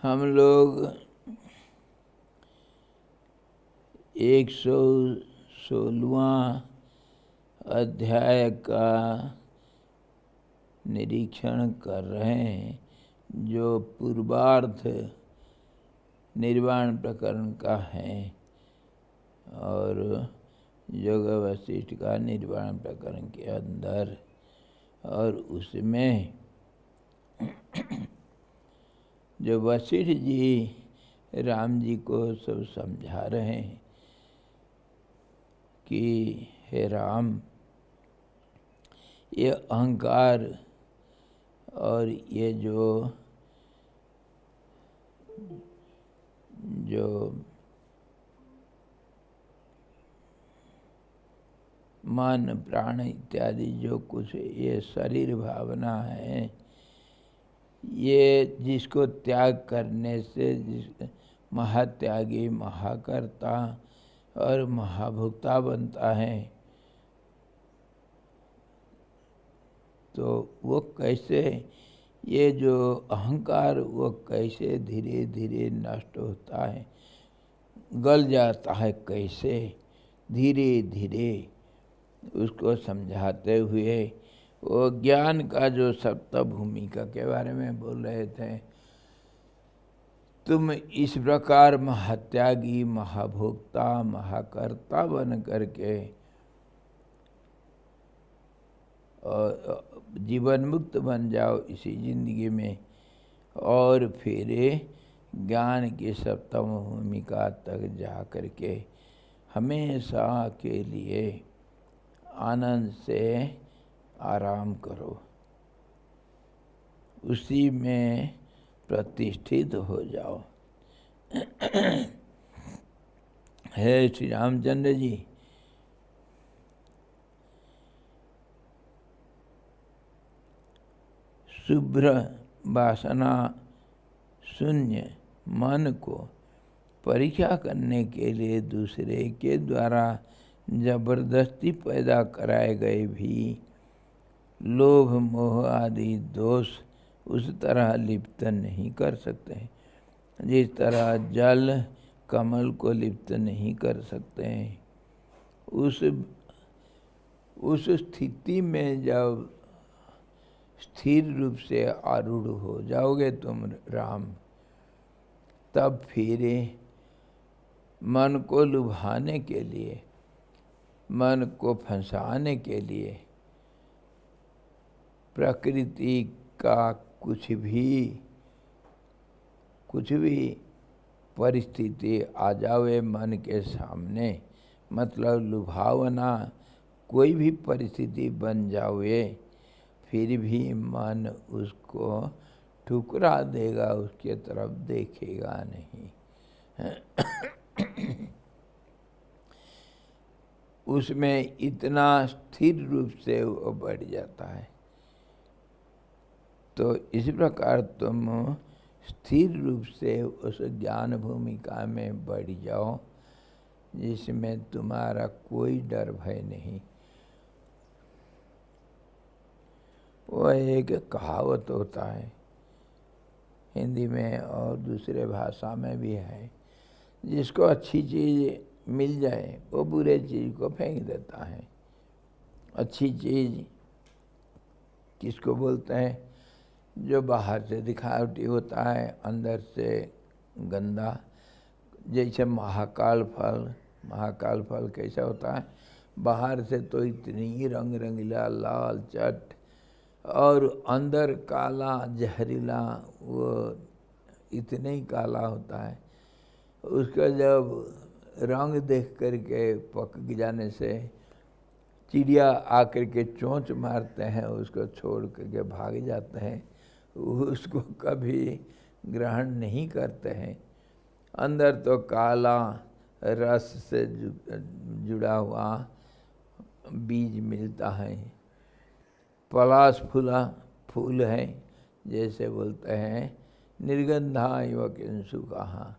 हम लोग 116वां अध्याय का निरीक्षण कर रहे हैं, जो पूर्वार्ध निर्वाण प्रकरण का है और योग वशिष्ठ का निर्वाण प्रकरण के अंदर। और उसमें जो वशिष्ठ जी राम जी को सब समझा रहे हैं कि हे राम, ये अहंकार और ये जो मन प्राण इत्यादि जो कुछ ये शरीर भावना है, ये जिसको त्याग करने से जिस महात्यागी महाकर्ता और महाभुक्ता बनता है, तो वो कैसे, ये जो अहंकार वो कैसे धीरे धीरे नष्ट होता है, गल जाता है, कैसे धीरे धीरे, उसको समझाते हुए वो ज्ञान का जो सप्त भूमिका के बारे में बोल रहे थे। तुम इस प्रकार महात्यागी महाभोक्ता महाकर्ता बन करके और जीवन मुक्त बन जाओ इसी जिंदगी में, और फिर ज्ञान की सप्तम भूमिका तक जा करके हमेशा के लिए आनंद से आराम करो, उसी में प्रतिष्ठित हो जाओ। हे श्री रामचंद्र जी, शुभ्र वासना शून्य मन को परीक्षा करने के लिए दूसरे के द्वारा जबरदस्ती पैदा कराए गए भी लोभ मोह आदि दोष उस तरह लिप्त नहीं कर सकते, जिस तरह जल कमल को लिप्त नहीं कर सकते हैं। उस स्थिति में जब स्थिर रूप से आरूढ़ हो जाओगे तुम राम, तब फिर मन को लुभाने के लिए, मन को फंसाने के लिए प्रकृति का कुछ भी परिस्थिति आ जावे मन के सामने, मतलब लुभावना कोई भी परिस्थिति बन जावे, फिर भी मन उसको ठुकरा देगा, उसके तरफ देखेगा नहीं। उसमें इतना स्थिर रूप से वो बढ़ जाता है। तो इस प्रकार तुम स्थिर रूप से उस ज्ञान भूमिका में बढ़ जाओ, जिसमें तुम्हारा कोई डर भय नहीं। वो एक कहावत होता है, हिंदी में और दूसरे भाषा में भी है, जिसको अच्छी चीज़ मिल जाए वो बुरे चीज़ को फेंक देता है। अच्छी चीज़ किसको बोलते हैं? जो बाहर से दिखावटी होता है, अंदर से गंदा। जैसे महाकाल फल कैसा होता है? बाहर से तो इतनी रंग रंगीला लाल चट, और अंदर काला जहरीला, वो इतने ही काला होता है। उसका जब रंग देख करके पक जाने से चिड़िया आकर के चोंच मारते हैं, उसको छोड़ करके भाग जाते हैं, उसको कभी ग्रहण नहीं करते हैं। अंदर तो काला रस से जुड़ा हुआ बीज मिलता है। पलाश फूल है, जैसे बोलते हैं निर्गंधा इव किंसु कहा,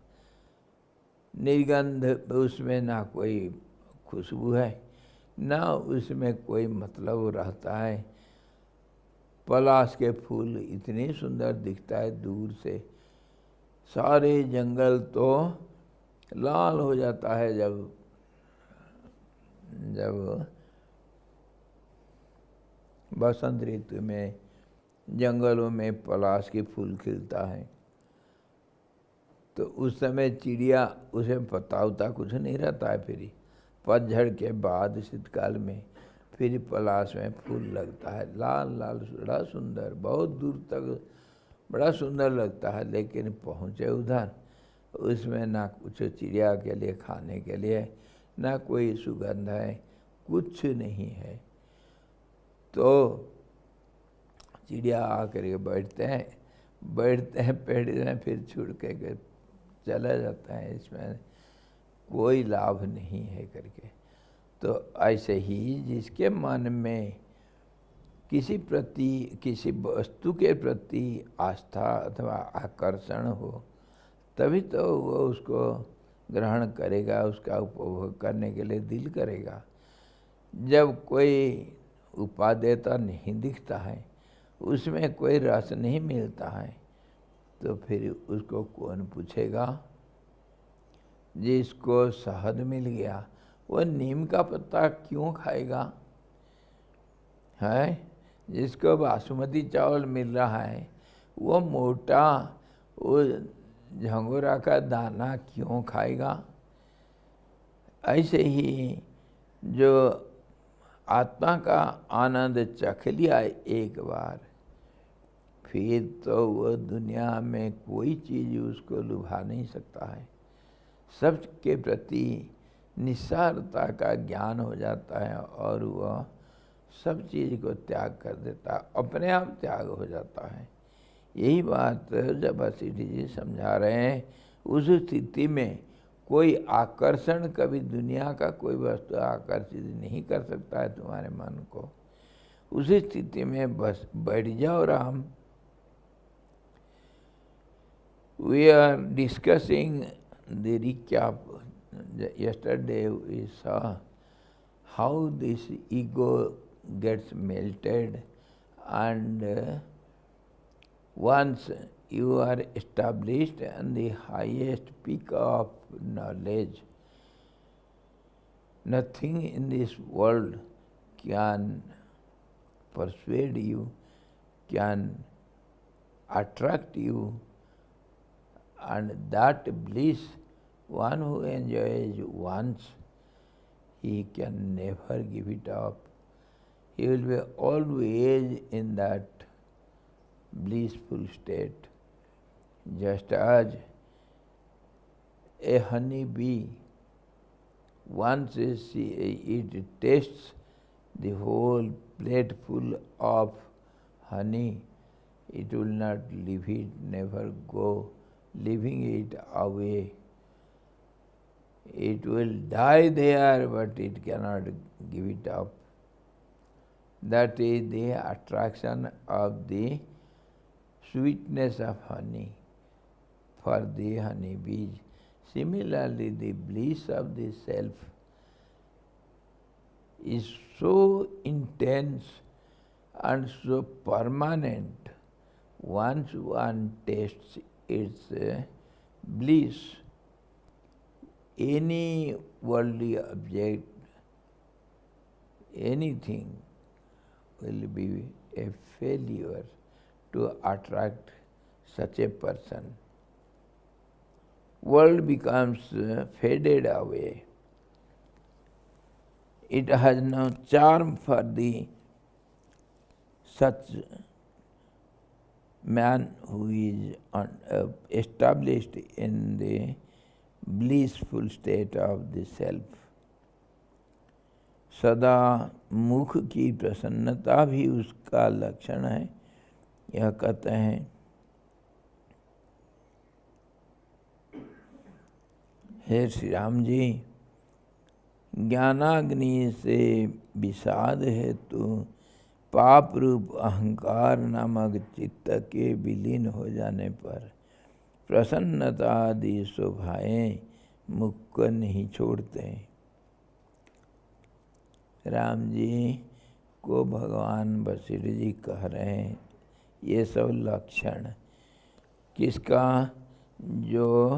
निर्गंध, उसमें ना कोई खुशबू है, ना उसमें कोई मतलब रहता है। पलाश के फूल इतने सुंदर दिखता है दूर से, सारे जंगल तो लाल हो जाता है जब बसंत ऋतु में जंगलों में पलाश के फूल खिलता है। तो उस समय चिड़िया, उसे पता उता कुछ नहीं रहता है। फिर पतझड़ के बाद शीतकाल में फिर पलाश में फूल लगता है, लाल लाल, बड़ा सुंदर, बहुत दूर तक बड़ा सुंदर लगता है। लेकिन पहुँचे उधर, उसमें ना कुछ चिड़िया के लिए खाने के लिए, ना कोई सुगंध है, कुछ नहीं है। तो चिड़िया आकर के बैठते हैं पेड़ में, फिर छुड़ के चला जाता है, इसमें कोई लाभ नहीं है करके। तो ऐसे ही जिसके मन में किसी वस्तु के प्रति आस्था अथवा आकर्षण हो, तभी तो वो उसको ग्रहण करेगा, उसका उपभोग करने के लिए दिल करेगा। जब कोई उपादेयता नहीं दिखता है, उसमें कोई रस नहीं मिलता है, तो फिर उसको कौन पूछेगा। जिसको शहद मिल गया वो नीम का पत्ता क्यों खाएगा, है? जिसको बासमती चावल मिल रहा है वो मोटा वो झंगोरा का दाना क्यों खाएगा। ऐसे ही जो आत्मा का आनंद चख लिया एक बार, फिर तो वो दुनिया में कोई चीज़ उसको लुभा नहीं सकता है। सब के प्रति निस्सारता का ज्ञान हो जाता है और वह सब चीज़ को त्याग कर देता है, अपने आप त्याग हो जाता है। यही बात जब वशिष्ठ जी समझा रहे हैं, उस स्थिति में कोई आकर्षण, कभी दुनिया का कोई वस्तु आकर्षित नहीं कर सकता है तुम्हारे मन को। उस स्थिति में बस बैठ जाओ Ram. We are discussing the recap. Yesterday we saw how this ego gets melted, and once you are established on the highest peak of knowledge, nothing in this world can persuade you, can attract you, and that bliss, one who enjoys once, he can never give it up. He will be always in that blissful state. Just as a honey bee, once it tastes the whole plate full of honey, it will not leave it, never go leaving it away. It will die there, but it cannot give it up. That is the attraction of the sweetness of honey for the honey bees. Similarly, the bliss of the self is so intense and so permanent. Once one tastes its bliss, any worldly object, anything will be a failure to attract such a person. World becomes faded away. It has no charm for the such man who is established in the blissful state of the self. सदा मुख की प्रसन्नता भी उसका लक्षण है। यह कहते हैं, हे श्री राम जी, ज्ञानाग्नि से विषाद है तो पाप रूप अहंकार नामक चित्त के विलीन हो जाने पर प्रसन्नता आदि शोभाएं मुख को नहीं छोड़ते। राम जी को भगवान वशिष्ठ जी कह रहे हैं, ये सब लक्षण किसका? जो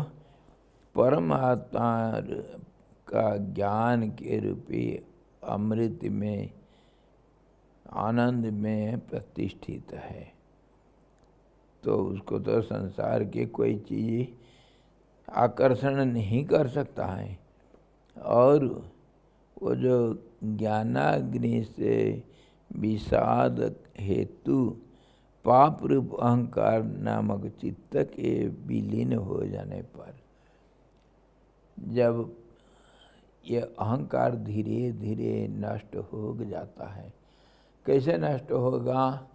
परमात्मा का ज्ञान के रूपी अमृत में, आनंद में प्रतिष्ठित है, तो उसको तो संसार की कोई चीज़ आकर्षण नहीं कर सकता है। और वो जो ज्ञानाग्नि से विषाद हेतु पाप रूप अहंकार नामक चित्त के विलीन हो जाने पर, जब ये अहंकार धीरे धीरे नष्ट हो जाता है। कैसे नष्ट होगा?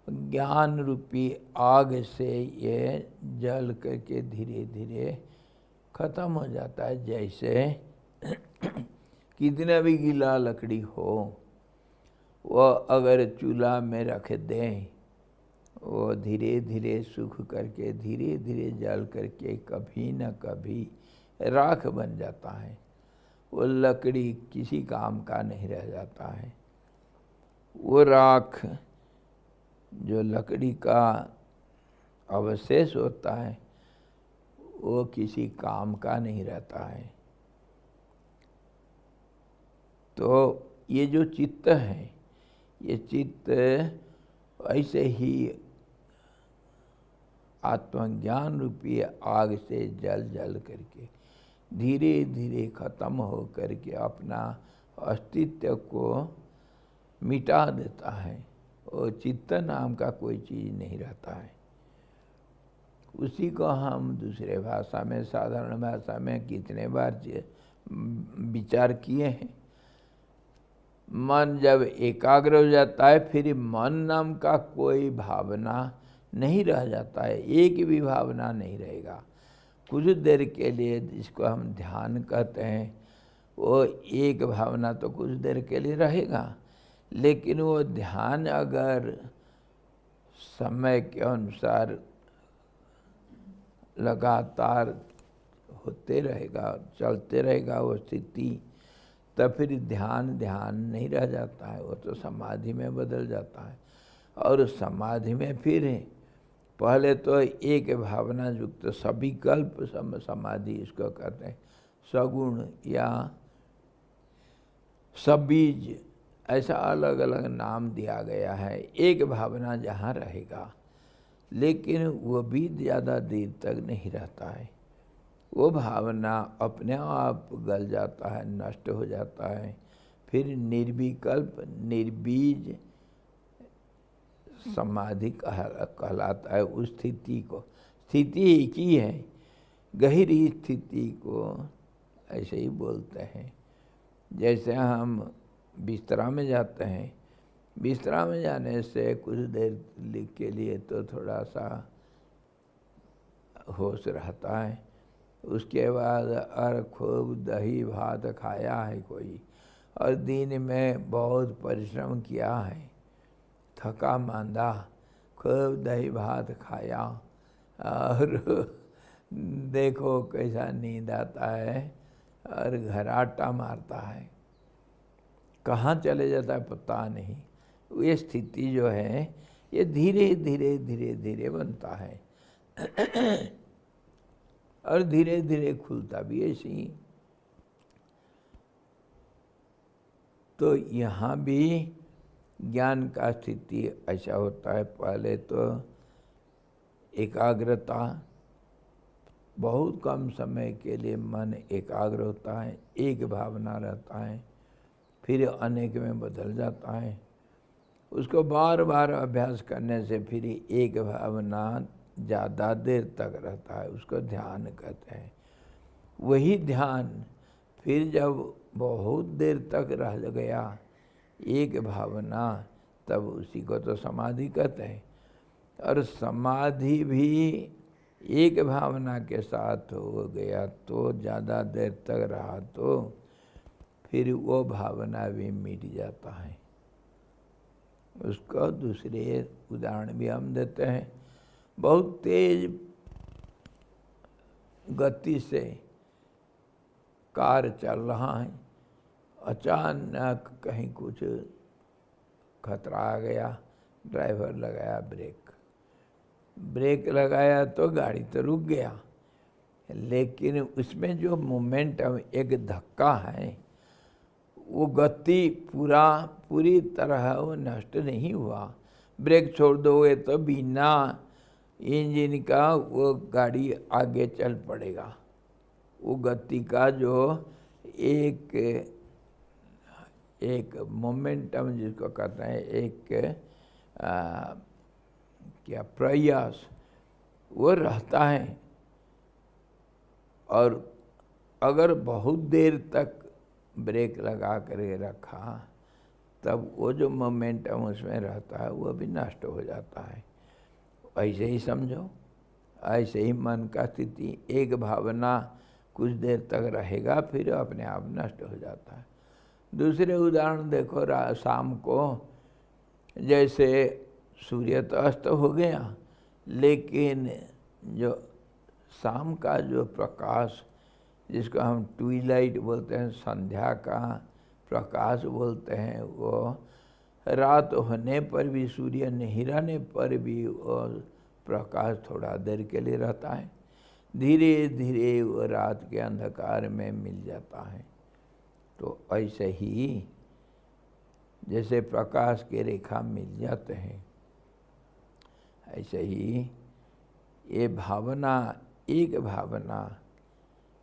ज्ञान रूपी आग से ये जल करके धीरे धीरे खत्म हो जाता है। जैसे कितना भी गीला लकड़ी हो, वो अगर चूल्हा में रख दें, वो धीरे धीरे सूख करके धीरे धीरे जल करके कभी न कभी राख बन जाता है। वो लकड़ी किसी काम का नहीं रह जाता है। वो राख जो लकड़ी का अवशेष होता है, वो किसी काम का नहीं रहता है। तो ये जो चित्त है, ये चित्त ऐसे ही आत्मज्ञान रूपी आग से जल जल करके धीरे धीरे खत्म हो करके अपना अस्तित्व को मिटा देता है। और चित्त नाम का कोई चीज़ नहीं रहता है। उसी को हम दूसरे भाषा में, साधारण भाषा में कितने बार विचार किए हैं। मन जब एकाग्र हो जाता है, फिर मन नाम का कोई भावना नहीं रह जाता है। एक भी भावना नहीं रहेगा। कुछ देर के लिए जिसको हम ध्यान कहते हैं, वो एक भावना तो कुछ देर के लिए रहेगा, लेकिन वो ध्यान अगर समय के अनुसार लगातार होते रहेगा, चलते रहेगा वो स्थिति, तब फिर ध्यान नहीं रह जाता है, वो तो समाधि में बदल जाता है। और समाधि में फिर पहले तो एक भावना युक्त सविकल्प समाधि इसको कहते हैं, सगुण या सबीज, ऐसा अलग अलग नाम दिया गया है। एक भावना जहाँ रहेगा, लेकिन वो भी ज़्यादा देर तक नहीं रहता है। वो भावना अपने आप गल जाता है, नष्ट हो जाता है। फिर निर्विकल्प निर्बीज समाधि कहलाता है। उस स्थिति को, स्थिति एक ही है, गहरी स्थिति को ऐसे ही बोलते हैं। जैसे हम बिस्तरा में जाते हैं, बिस्तरा में जाने से कुछ देर के लिए तो थोड़ा सा होश रहता है। उसके बाद अर खूब दही भात खाया है कोई, और दिन में बहुत परिश्रम किया है, थका मांदा, खूब दही भात खाया, और देखो कैसा नींद आता है और घराटा मारता है, कहाँ चले जाता है पता नहीं। ये स्थिति जो है, ये धीरे धीरे धीरे धीरे बनता है और धीरे धीरे खुलता भी ऐसे ही। तो यहाँ भी ज्ञान का स्थिति ऐसा होता है। पहले तो एकाग्रता, बहुत कम समय के लिए मन एकाग्र होता है, एक भावना रहता है, फिर अनेक में बदल जाता है। उसको बार बार अभ्यास करने से फिर एक भावना ज़्यादा देर तक रहता है, उसको ध्यान कहते हैं। वही ध्यान फिर जब बहुत देर तक रह गया एक भावना, तब उसी को तो समाधि कहते हैं। और समाधि भी एक भावना के साथ हो गया तो ज़्यादा देर तक रहा तो फिर वो भावना भी मिट जाता है। उसको दूसरे उदाहरण भी हम देते हैं। बहुत तेज गति से कार चल रहा है, अचानक कहीं कुछ खतरा आ गया, ड्राइवर लगाया ब्रेक, ब्रेक लगाया तो गाड़ी तो रुक गया, लेकिन उसमें जो मोमेंटम, एक धक्का है, वो गति पूरी तरह वो नष्ट नहीं हुआ। ब्रेक छोड़ दोगे तो बिना इंजन का वो गाड़ी आगे चल पड़ेगा। वो गति का जो एक मोमेंटम जिसको कहते हैं, एक क्या प्रयास, वो रहता है। और अगर बहुत देर तक ब्रेक लगा कर रखा तब वो जो मोमेंटम उसमें रहता है वो भी नष्ट हो जाता है। ऐसे ही समझो, ऐसे ही मन का स्थिति, एक भावना कुछ देर तक रहेगा फिर अपने आप नष्ट हो जाता है। दूसरे उदाहरण देखो, शाम को जैसे सूर्य तो अस्त हो गया, लेकिन जो शाम का जो प्रकाश, जिसको हम ट्विलाइट बोलते हैं, संध्या का प्रकाश बोलते हैं, वो रात होने पर भी, सूर्य नहीं रहने पर भी वो प्रकाश थोड़ा देर के लिए रहता है, धीरे धीरे वो रात के अंधकार में मिल जाता है। तो ऐसे ही जैसे प्रकाश के रेखा मिल जाते हैं, ऐसे ही ये भावना, एक भावना,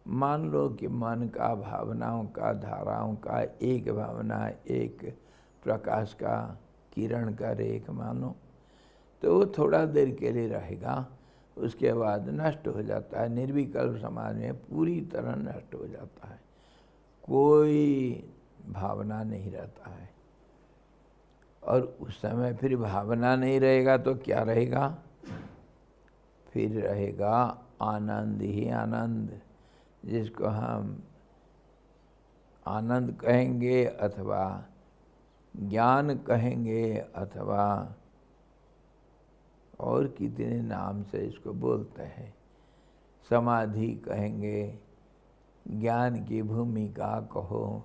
मान लो कि मन का, भावनाओं का, धाराओं का एक भावना, एक प्रकाश का किरण का रेख मानो, तो वो थोड़ा देर के लिए रहेगा, उसके बाद नष्ट हो जाता है। निर्विकल्प समाज में पूरी तरह नष्ट हो जाता है, कोई भावना नहीं रहता है। और उस समय फिर भावना नहीं रहेगा तो क्या रहेगा? फिर रहेगा आनंद ही आनंद, जिसको हम आनंद कहेंगे अथवा ज्ञान कहेंगे अथवा और कितने नाम से इसको बोलते हैं, समाधि कहेंगे, ज्ञान की भूमिका कहो,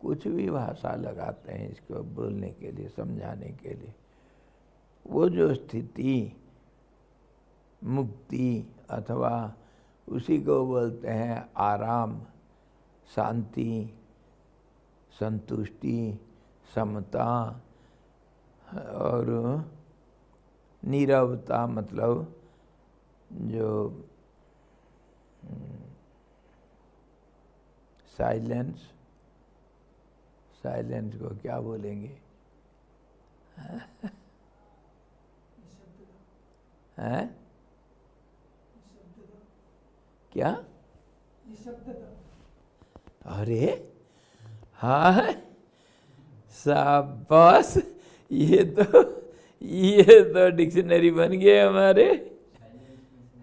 कुछ भी भाषा लगाते हैं इसको बोलने के लिए, समझाने के लिए। वो जो स्थिति मुक्ति अथवा उसी को बोलते हैं आराम, शांति, संतुष्टि, समता और नीरवता, मतलब जो साइलेंस, साइलेंस को क्या बोलेंगे? हैं? क्या? अरे हाँ, शाबाश, ये तो डिक्शनरी बन गए हमारे।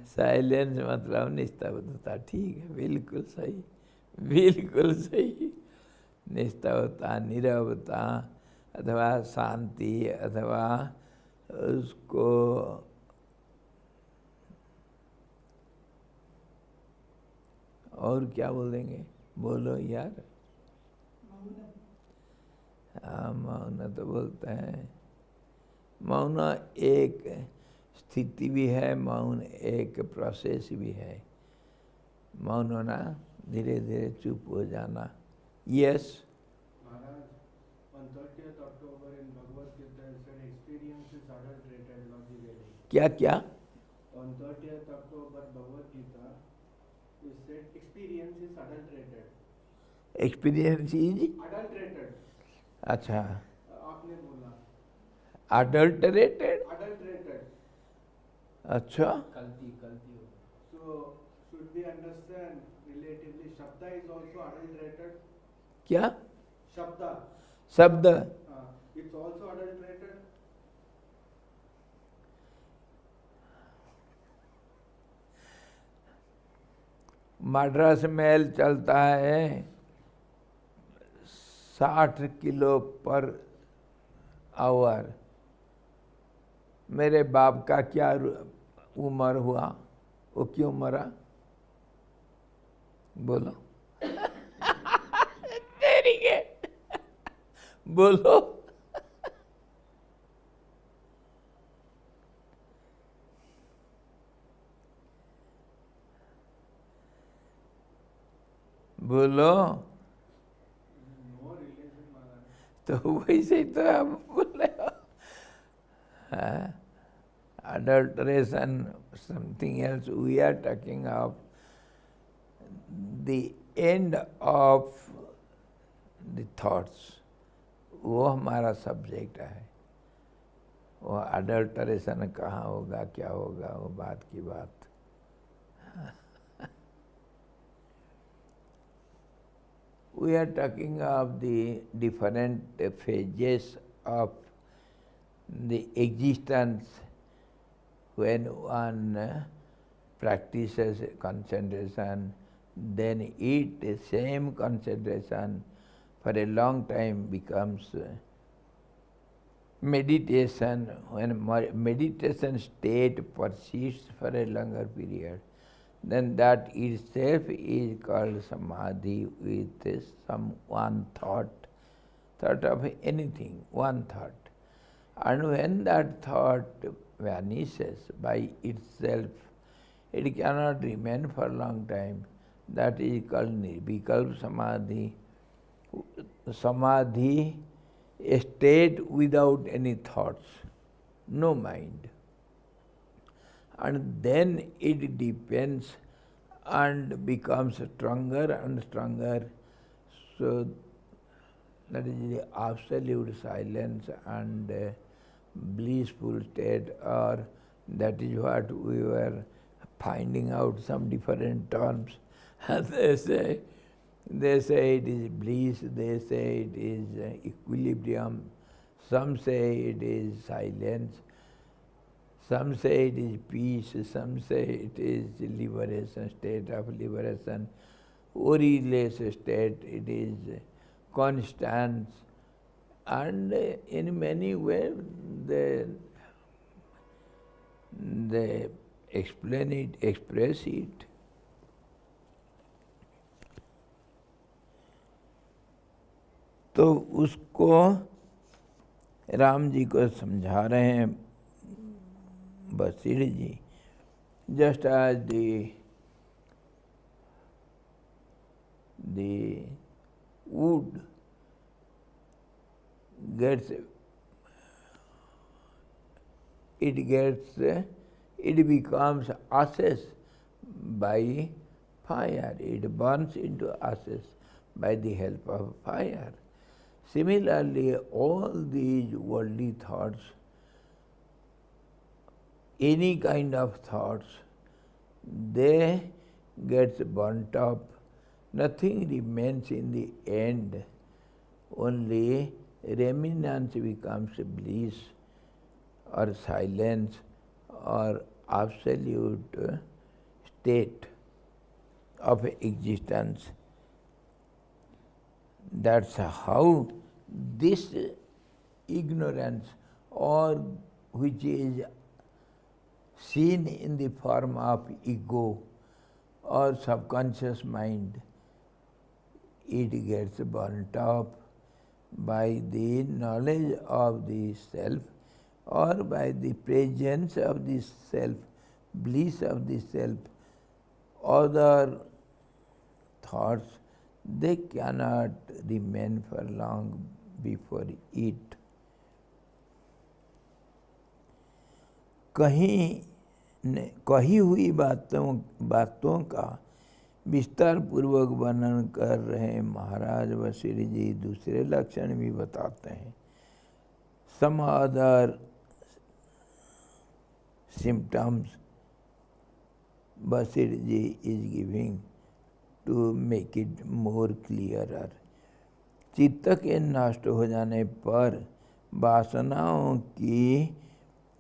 साइलेंस मतलब निस्तब्धता, ठीक है, बिल्कुल सही, बिल्कुल सही। निस्तब्धता, नीरवता अथवा शांति अथवा उसको और क्या बोलेंगे? बोलो यार। हाँ, मौन तो बोलते हैं। मौन एक स्थिति भी है, मौन एक प्रोसेस भी है। मौन होना, धीरे धीरे चुप हो जाना। Yes Maharaj, on 30th October in Bhagavad Gita it said experience is adulterated logically. क्या क्या? On 30th October Bhagavad Gita it said experience is adulterated. Experience is Adulterated. अच्छा, आपने बोला अडल्टरेटेड। adulterated. अच्छा, कल्ती होगा। So should we understand relatively Shabda is also adulterated? क्या Shabda. शब्द? It's also adulterated. Madras mail चलता है 60 किलो पर आवर। मेरे बाप का क्या उम्र हुआ? वो क्यों मरा? बोलो। तेरी के बोलो। बोलो। No relation, Maharaj. तो वैसे तो आप बोले हो। हाँ? Adulteration, something else. We are talking of the end of the thoughts. वो हमारा सब्जेक्ट है। वो अडल्टरेशन कहाँ होगा, क्या होगा, वो बात की बात। We are talking of the different phases of the existence when one practices concentration, then it same concentration for a long time becomes meditation. When meditation state persists for a longer period, then that itself is called samadhi with some one thought of anything, one thought. And when that thought vanishes by itself, it cannot remain for a long time. That is called nirvikalpa samadhi. Samadhi, a state without any thoughts, no mind. And then it depends and becomes stronger and stronger. So that is the absolute silence and blissful state, or that is what we were finding out some different terms. They say it is bliss, they say it is equilibrium, some say it is silence, some say it is peace, some say it is liberation, state of liberation, orilless state, it is constance, and in many ways they explain it, express it. तो उसको राम जी को समझा रहे हैं Vashishtha ji. Just as the wood it becomes ashes by fire. It burns into ashes by the help of fire. Similarly, all these worldly thoughts, any kind of thoughts, they get burnt up. Nothing remains in the end. Only remnants becomes bliss or silence or absolute state of existence. That's how this ignorance, or which is seen in the form of ego or subconscious mind, it gets burnt up by the knowledge of the self or by the presence of the self, bliss of the self. Other thoughts, they cannot remain for long before it. कही हुई बातों का विस्तार पूर्वक वर्णन कर रहे महाराज वशिष्ठ जी दूसरे लक्षण भी बताते हैं। Some other symptoms Vasistha ji is giving to make it more clearer. चित्त के नष्ट हो जाने पर वासनाओं की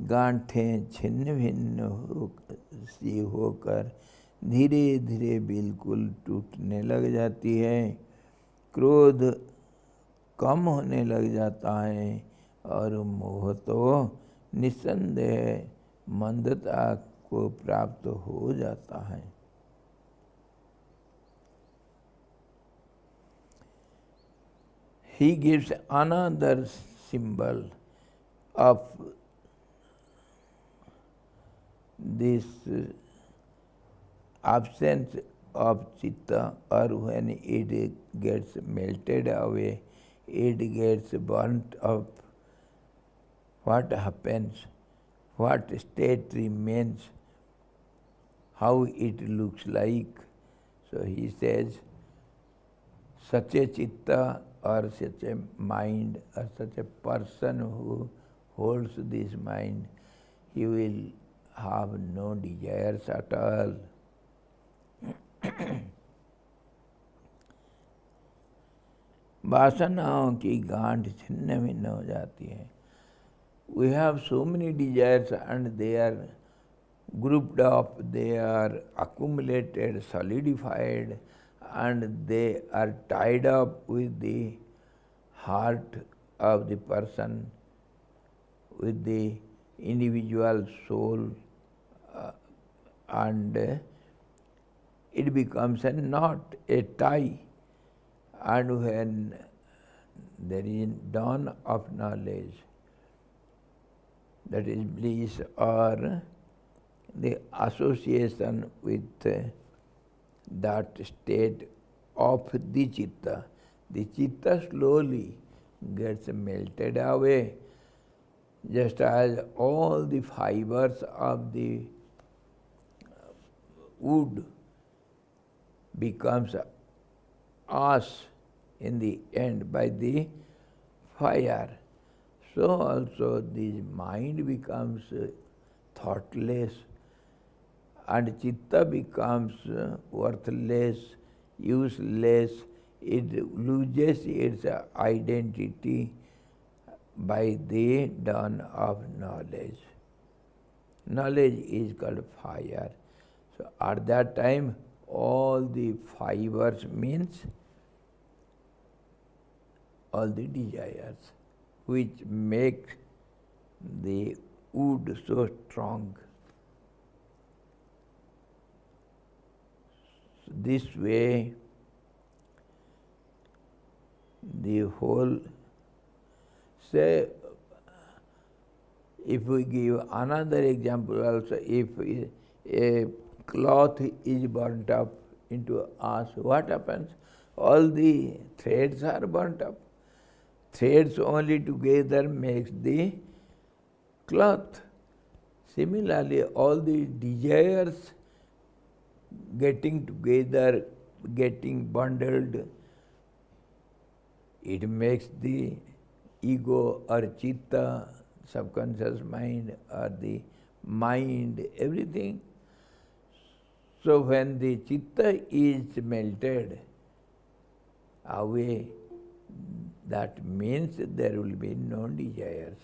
गांठें छिन्न भिन्न सी होकर धीरे धीरे बिल्कुल टूटने लग जाती है। क्रोध कम होने लग जाता है और मोह तो निस्संदेह मंदता को प्राप्त हो जाता है। He gives another symbol of this absence of chitta, or when it gets melted away, it gets burnt up, what happens? What state remains? How it looks like? So he says, such a chitta or such a mind or such a person who holds this mind, he will have no desires at all. वासनाओं की गांठ छिन्न भिन्न हो जाती है. We have so many desires and they are grouped up, they are accumulated, solidified, and they are tied up with the heart of the person, with the individual soul, and it becomes a knot, a tie. And when there is dawn of knowledge, that is bliss, or the association with that state of the chitta slowly gets melted away, just as all the fibers of the wood becomes ash in the end by the fire. So also this mind becomes thoughtless, and chitta becomes worthless, useless. It loses its identity by the dawn of knowledge. Knowledge is called fire. So at that time, all the fibers means all the desires which make the wood so strong. So this way, the whole, say, if we give another example also, if a cloth is burnt up into ash, what happens? All the threads are burnt up. Threads only together makes the cloth. Similarly, all the desires getting together, getting bundled, it makes the ego or chitta, subconscious mind, or the mind, everything. So when the chitta is melted away, that means there will be no desires.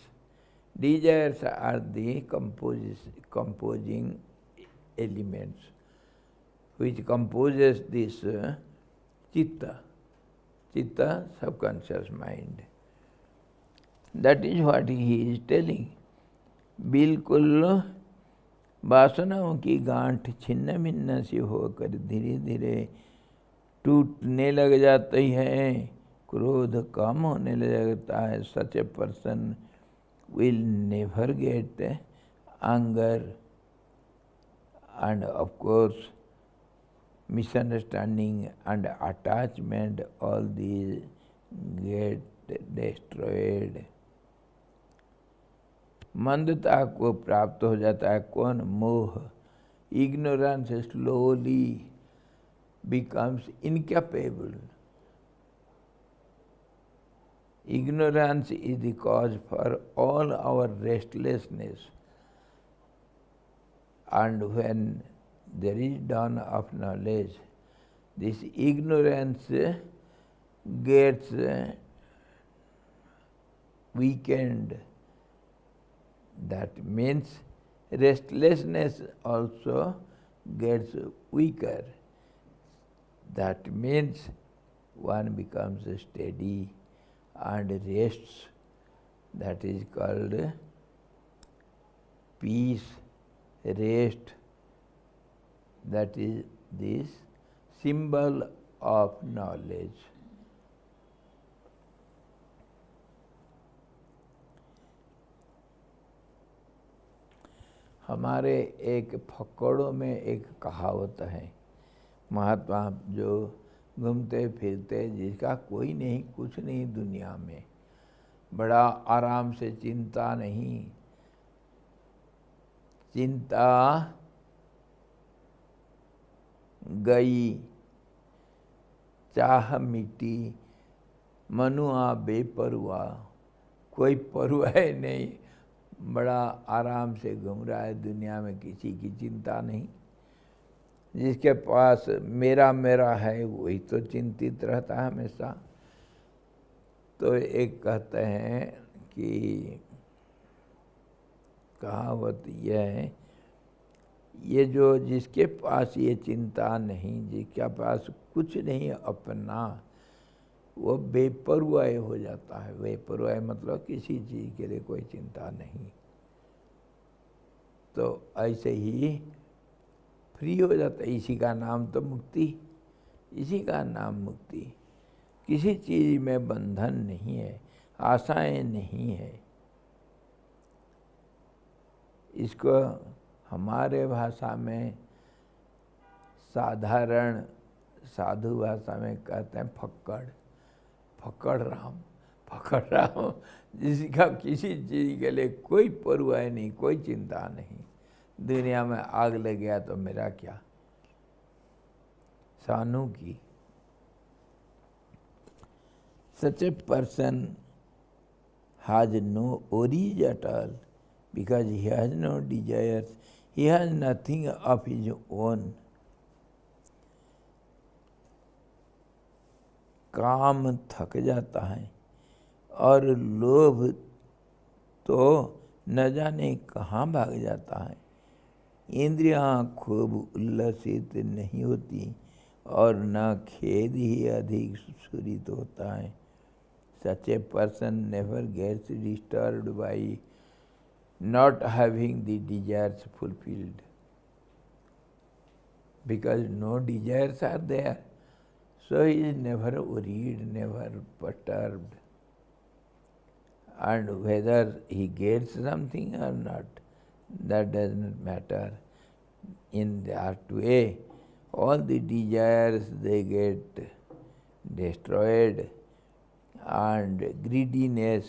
Desires are the composing elements which composes this chitta, subconscious mind. That is what he is telling. बिल्कुल वासनाओं की गांठ छिन्न भिन्न सी होकर धीरे धीरे टूटने लग जाती है, क्रोध कम होने लगता है. Such a person will never get anger, and of course misunderstanding and attachment, all these get destroyed. मंदता को प्राप्त हो जाता है कौन? मोह. Ignorance slowly becomes incapable. Ignorance is the cause for all our restlessness. And when there is dawn of knowledge, this ignorance gets weakened. That means restlessness also gets weaker. That means one becomes steady and rests. That is called peace, rest. That is this symbol of knowledge. हमारे एक फक्कड़ों में एक कहावत है, महात्मा जो घूमते फिरते, जिसका कोई नहीं कुछ नहीं दुनिया में, बड़ा आराम से, चिंता नहीं, चिंता गई, चाह मिटी, मनुआ बेपरवाह, कोई परवाह नहीं, बड़ा आराम से घूम रहा है दुनिया में, किसी की चिंता नहीं। जिसके पास मेरा मेरा है वही तो चिंतित रहता है हमेशा। तो एक कहते हैं कि कहावत यह है, ये जो जिसके पास ये चिंता नहीं, जिसके पास कुछ नहीं अपना, वो बेपरवाह हो जाता है। बेपरवाह मतलब किसी चीज़ के लिए कोई चिंता नहीं। तो ऐसे ही फ्री हो जाता है। इसी का नाम तो मुक्ति, इसी का नाम मुक्ति। किसी चीज़ में बंधन नहीं है, आशाएं नहीं है। इसको हमारे भाषा में, साधारण साधु भाषा में कहते हैं फक्कड़, फक्कड़ राम, फक्कड़ राम, जिसका किसी चीज़ के लिए कोई परवाह नहीं, कोई चिंता नहीं। दुनिया में आग लग गया तो मेरा क्या, सानू की। Such a person has no worries at all because he has no desires, he has nothing of his own. काम थक जाता है और लोभ तो न जाने कहाँ भाग जाता है। इंद्रियां खूब उल्लसित नहीं होती और न खेद ही अधिक स्फुरित होता है। Such a person never gets disturbed by not having the desires fulfilled, because no desires are there. So he is never worried, never perturbed. And whether he gets something or not, that does not matter. In that way, all the desires, they get destroyed, and greediness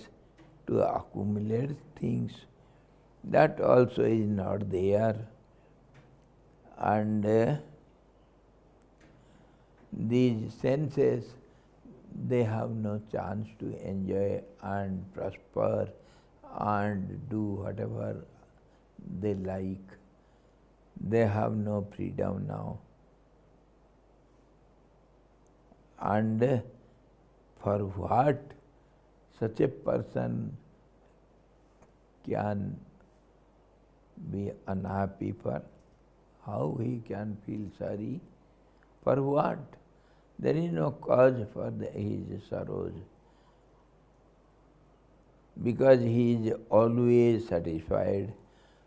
to accumulate things, that also is not there. And these senses, they have no chance to enjoy and prosper and do whatever they like. They have no freedom now. And for what such a person can be unhappy for? How he can feel sorry? For what? There is no cause for his sorrows, because he is always satisfied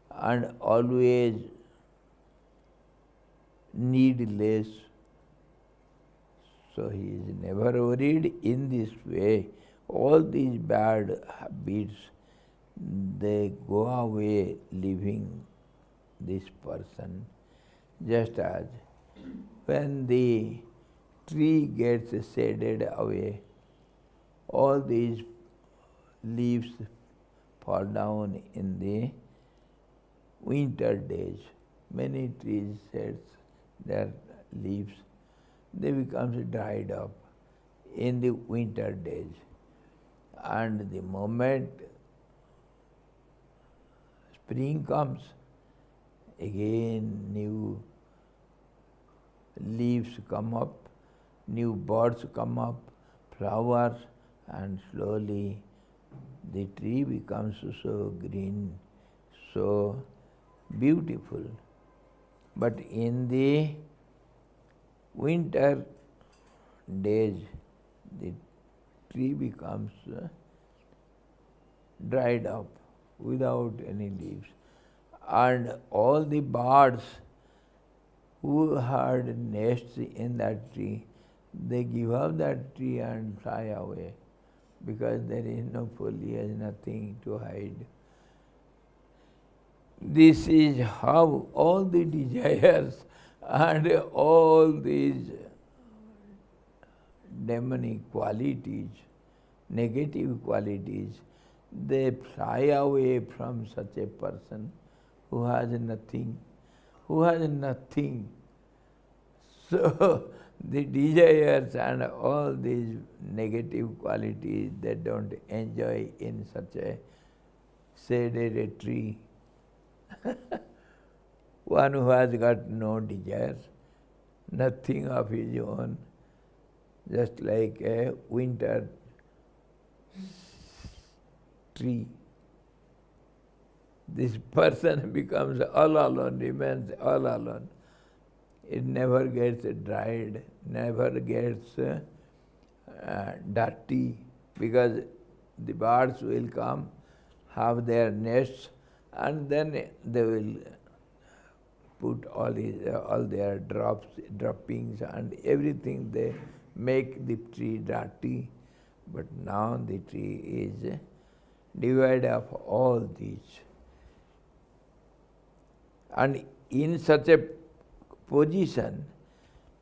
and always needless. So he is never worried. In this way, all these bad habits, they go away, leaving this person. Just as when the tree gets shaded away, all these leaves fall down in the winter days. Many trees sheds their leaves, they become dried up in the winter days. And the moment spring comes, again new leaves come up, new buds come up, flowers, and slowly the tree becomes so green, so beautiful. But in the winter days, the tree becomes dried up without any leaves. And all the birds who had nests in that tree, they give up that tree and fly away, because there is no foliage, nothing to hide. This is how all the desires And all these demonic qualities, negative qualities, they fly away from such a person who has nothing, So the desires and all these negative qualities, they don't enjoy in such a shaded tree. One who has got no desires, nothing of his own, just like a winter tree. This person becomes all alone, remains all alone. It never gets dried, never gets dirty, because the birds will come, have their nests, and then they will put all their droppings and everything. They make the tree dirty. But now the tree is devoid of all these. And in such a position,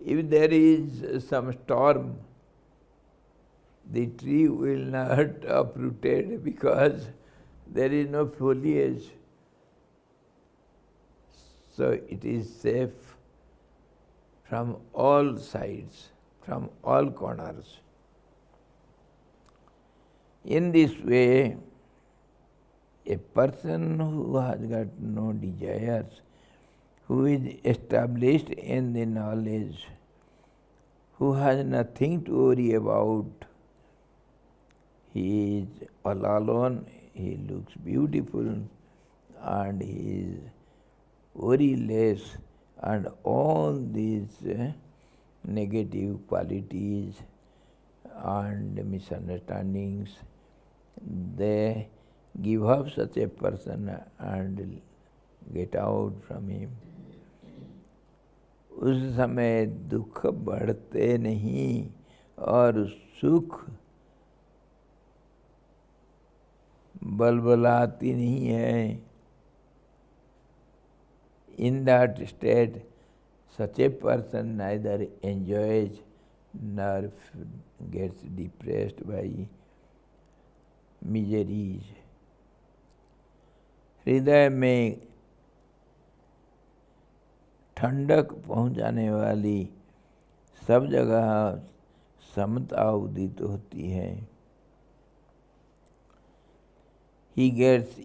if there is some storm, the tree will not uprooted because there is no foliage. So it is safe from all sides, from all corners. In this way, a person who has got no desires, who is established in the knowledge, who has nothing to worry about, he is all alone, he looks beautiful, and he is worryless, and all these negative qualities and misunderstandings, they give up such a person and get out from him. उस समय दुख बढ़ते नहीं और सुख बलबलाती नहीं है. In that state, such a person neither enjoys nor gets depressed by miseries. हृदय में ठंडक पहुंचाने वाली सब जगह समता उदित होती है. He gets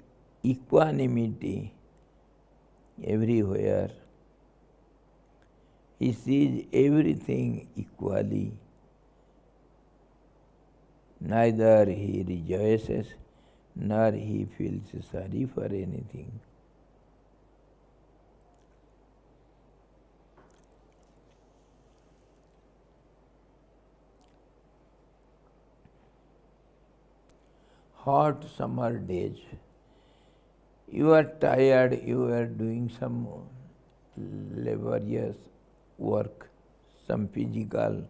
equanimity everywhere. He sees everything equally. Neither he rejoices nor he feels sorry for anything. Hot summer days. You are tired, you are doing some laborious work, some physical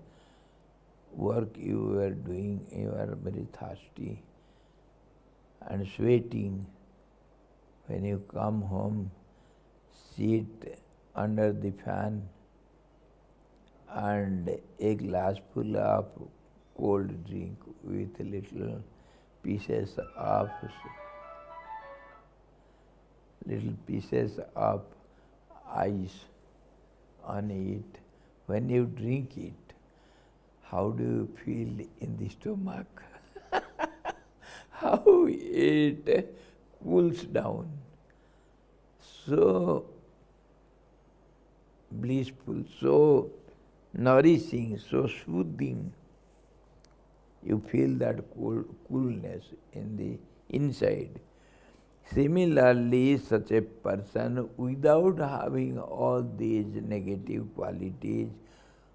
work you are doing, you are very thirsty and sweating. When you come home, sit under the fan and a glass full of cold drink with little pieces of ice on it. When you drink it, how do you feel in the stomach? How it cools down. So blissful, so nourishing, so soothing. You feel that coolness in the inside. Similarly, such a person without having all these negative qualities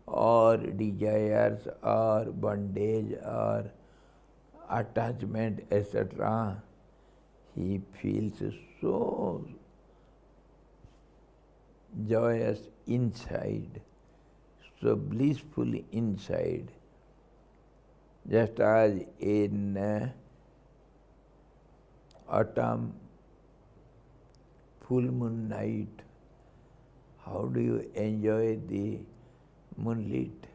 or desires or bondage or attachment, etc., he feels so joyous inside, so blissful inside. Just as in autumn full moon night, how do you enjoy the moonlit?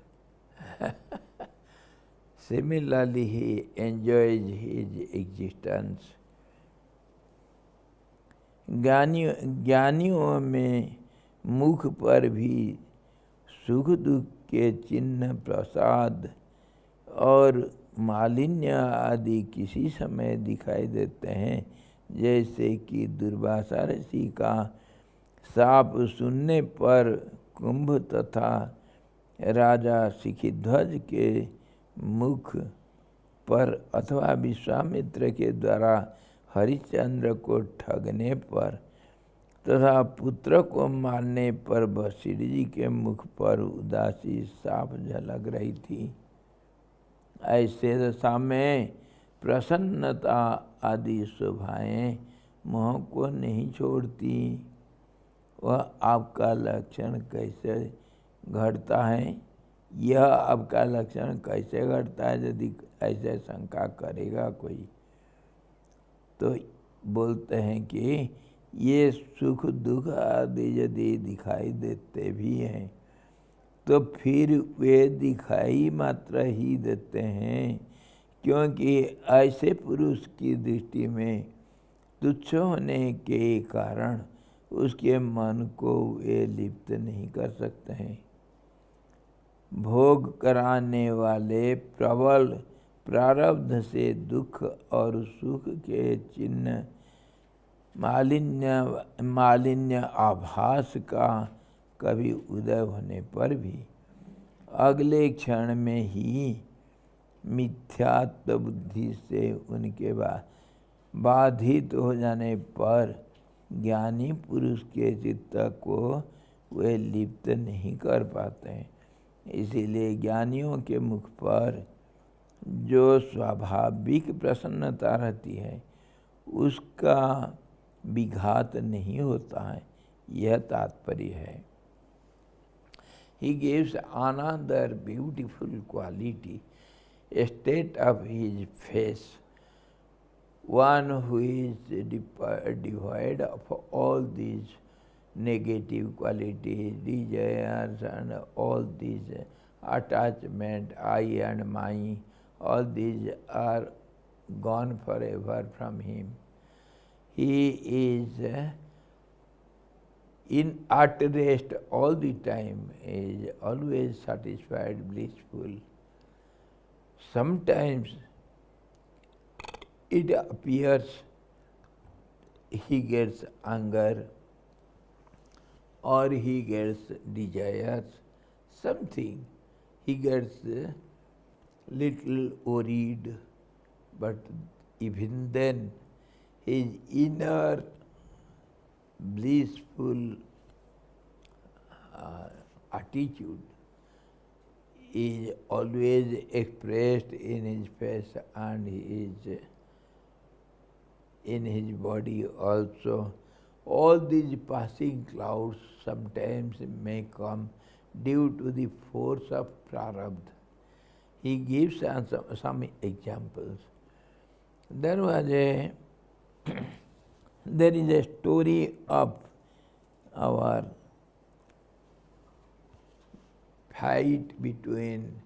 Similarly, he enjoys his existence. ज्ञानियों में मुख पर भी सुख दुख के चिन्ह, प्रसाद और मालिन्य आदि किसी समय दिखाई देते हैं, जैसे कि दुर्वासा ऋषि का साप सुनने पर कुंभ तथा राजा शिखिध्वज के मुख पर अथवा विश्वामित्र के द्वारा हरिश्चंद्र को ठगने पर तथा पुत्र को मारने पर वशिष्ठ जी के मुख पर उदासी साफ झलक रही थी। ऐसे दशा में प्रसन्नता आदि शोभाएं मोह को नहीं छोड़ती। वह आपका लक्षण कैसे घटता है? यह आपका लक्षण कैसे घटता है? यदि ऐसे शंका करेगा कोई तो बोलते हैं कि ये सुख दुख आदि यदि दिखाई देते भी हैं तो फिर वे दिखाई मात्र ही देते हैं, क्योंकि ऐसे पुरुष की दृष्टि में तुच्छ होने के कारण उसके मन को वे लिप्त नहीं कर सकते हैं। भोग कराने वाले प्रबल प्रारब्ध से दुख और सुख के चिन्ह मालिन्य आभास का कभी उदय होने पर भी अगले क्षण में ही मिथ्यात्व बुद्धि से उनके बाधित हो जाने पर ज्ञानी पुरुष के चित्त को वे लिप्त नहीं कर पाते हैं। इसीलिए ज्ञानियों के मुख पर जो स्वाभाविक प्रसन्नता रहती है उसका विघात नहीं होता है, यह तात्पर्य है। He gives another beautiful quality, a state of his face, one who is devoid of all these negative qualities, desires and all these attachment, I and my, all these are gone forever from him. He is in at rest all the time, is always satisfied, blissful. Sometimes it appears he gets anger or he gets desires, something. He gets little worried, but even then his inner blissful attitude is always expressed in his face and is in his body also. All these passing clouds sometimes may come due to the force of prarabdha. He gives some examples. There is a story of our fight between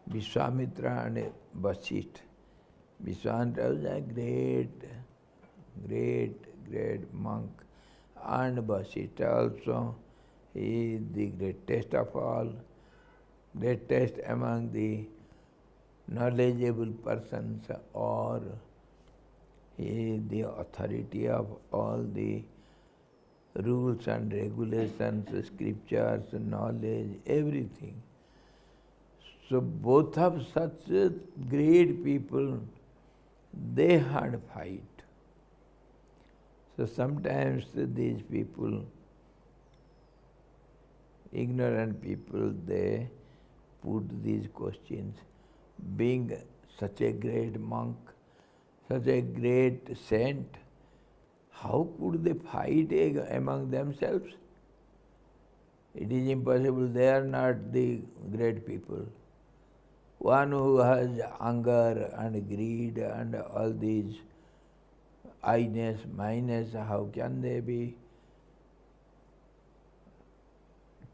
Vishwamitra and Vasistha. Vishwamitra was a great monk, and Vasistha also, he is the greatest of all, greatest among the knowledgeable persons, or he is the authority of all the rules and regulations, scriptures, knowledge, everything. So both of such great people, they had fight. So sometimes these people, ignorant people, they put these questions. Being such a great monk, such a great saint, how could they fight among themselves? It is impossible, they are not the great people. One who has anger and greed and all these I-ness, my-ness, how can they be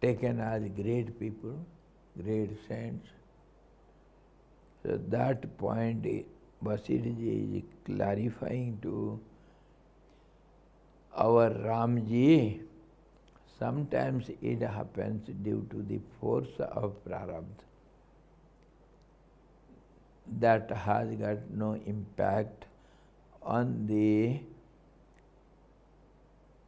taken as great people, great saints. So that point Vasistha is clarifying to our Ramji. Sometimes it happens due to the force of prarabdha. That has got no impact on the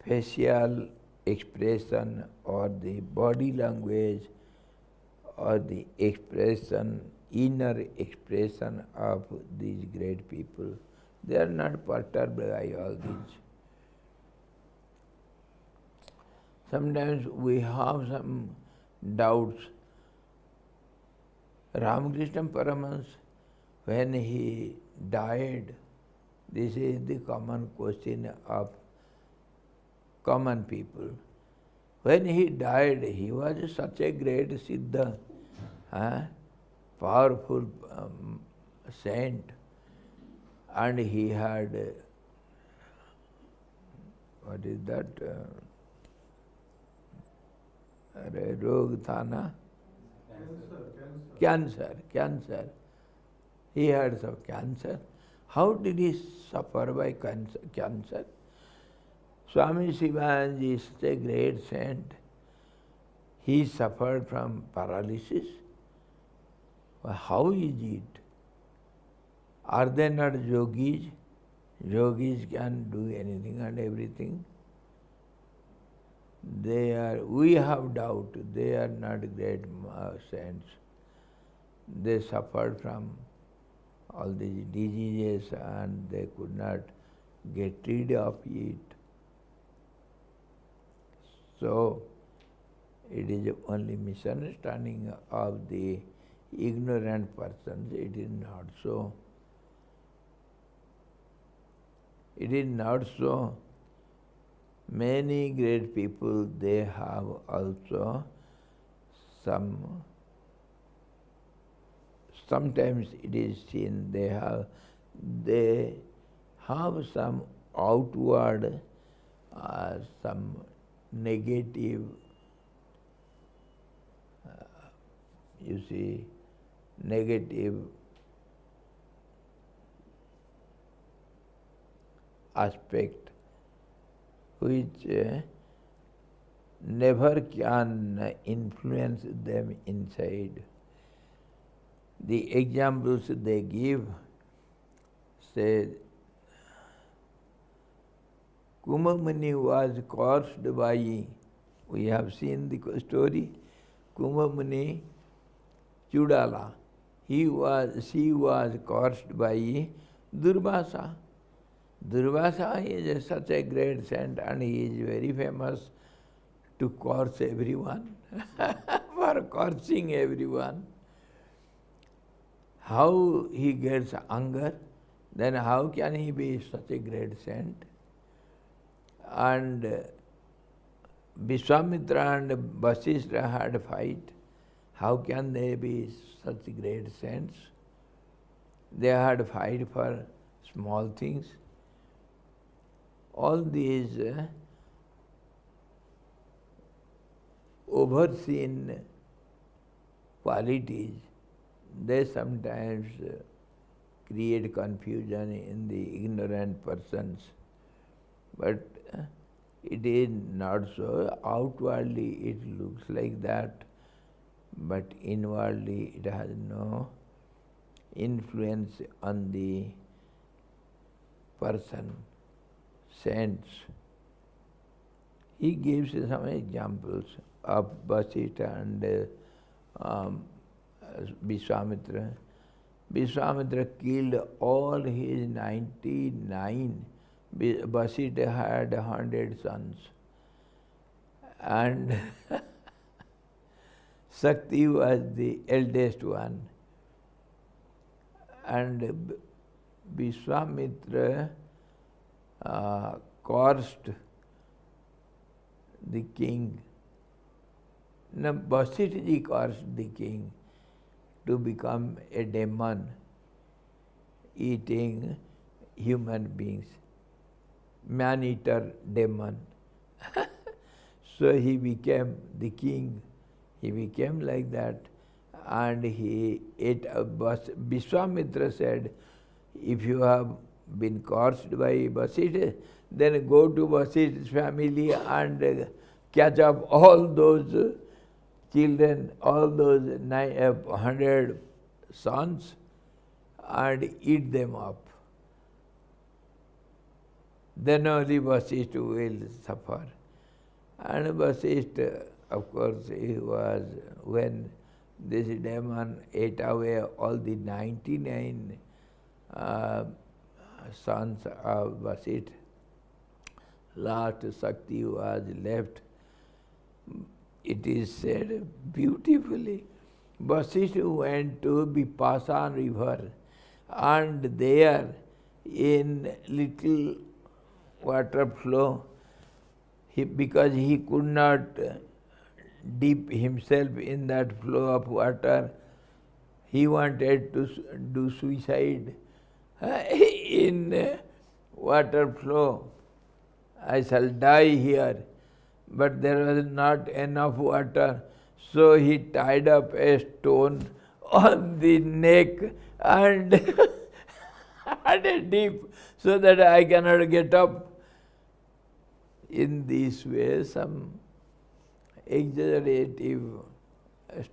facial expression or the body language or the expression, inner expression of these great people. They are not perturbed by all these. Sometimes we have some doubts. Ramakrishna Paramahansa, when he died, this is the common question of common people. When he died, he was such a great Siddha, powerful saint, and he had, what is that, Rog Thana? Cancer. He had some cancer. How did he suffer by cancer? Swami Sivanand is such a great saint. He suffered from paralysis. How is it? Are they not yogis? Yogis can do anything and everything. We have doubt, they are not great saints. They suffered from all these diseases and they could not get rid of it. So, it is only misunderstanding of the ignorant persons. It is not so. It is not so. Many great people, they have also sometimes it is seen they have some outward, some negative, negative aspect which never can influence them inside. The examples they give say, Kumbhamuni was cursed by, we have seen the story, Kumbhamuni Chudala. She was cursed by Durvasa. Durvasa is such a great saint and he is very famous to curse everyone, for cursing everyone. How he gets anger, then how can he be such a great saint? And Vishwamitra and Vasistha had a fight. How can they be such great saints? They had a fight for small things. All these overseen qualities, they sometimes create confusion in the ignorant persons. But it is not so. Outwardly it looks like that, but inwardly it has no influence on the person, saints. He gives some examples of Vasistha and Vishwamitra. Vishwamitra killed all his 99. Vasistha had 100 sons. And Shakti was the eldest one. And Vishwamitra cursed the king. Now, Vasistha cursed the king to become a demon, eating human beings, man-eater demon. So he became the king. He became like that. And he ate a Vishwamitra said, if you have been cursed by Vasistha, then go to Vasistha's family and catch up all those children, all those 100 sons, and eat them up. Then only Vasistha will suffer. And Vasistha, of course, he was, when this demon ate away all the 99 sons of Vasistha, last Shakti was left. It is said beautifully, Vasistha went to Vipasana river, and there in little water flow, because he could not dip himself in that flow of water, he wanted to do suicide in water flow. I shall die here. But there was not enough water, so he tied up a stone on the neck and had a dip so that I cannot get up. In this way, some exaggerative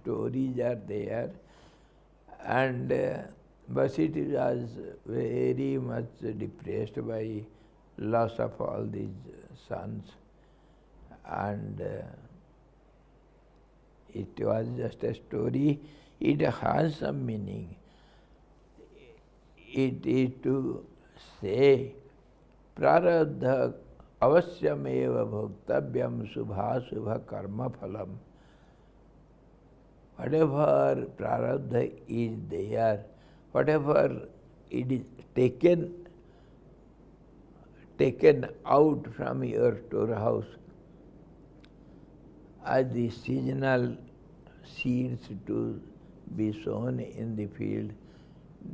stories are there, and Vasistha was very much depressed by loss of all these sons. And it was just a story. It has some meaning. It is to say, prarabdha avasyameva bhoktavyam subha subha karma phalam. Whatever prarabdha is there, whatever it is taken out from your storehouse, as the seasonal seeds to be sown in the field,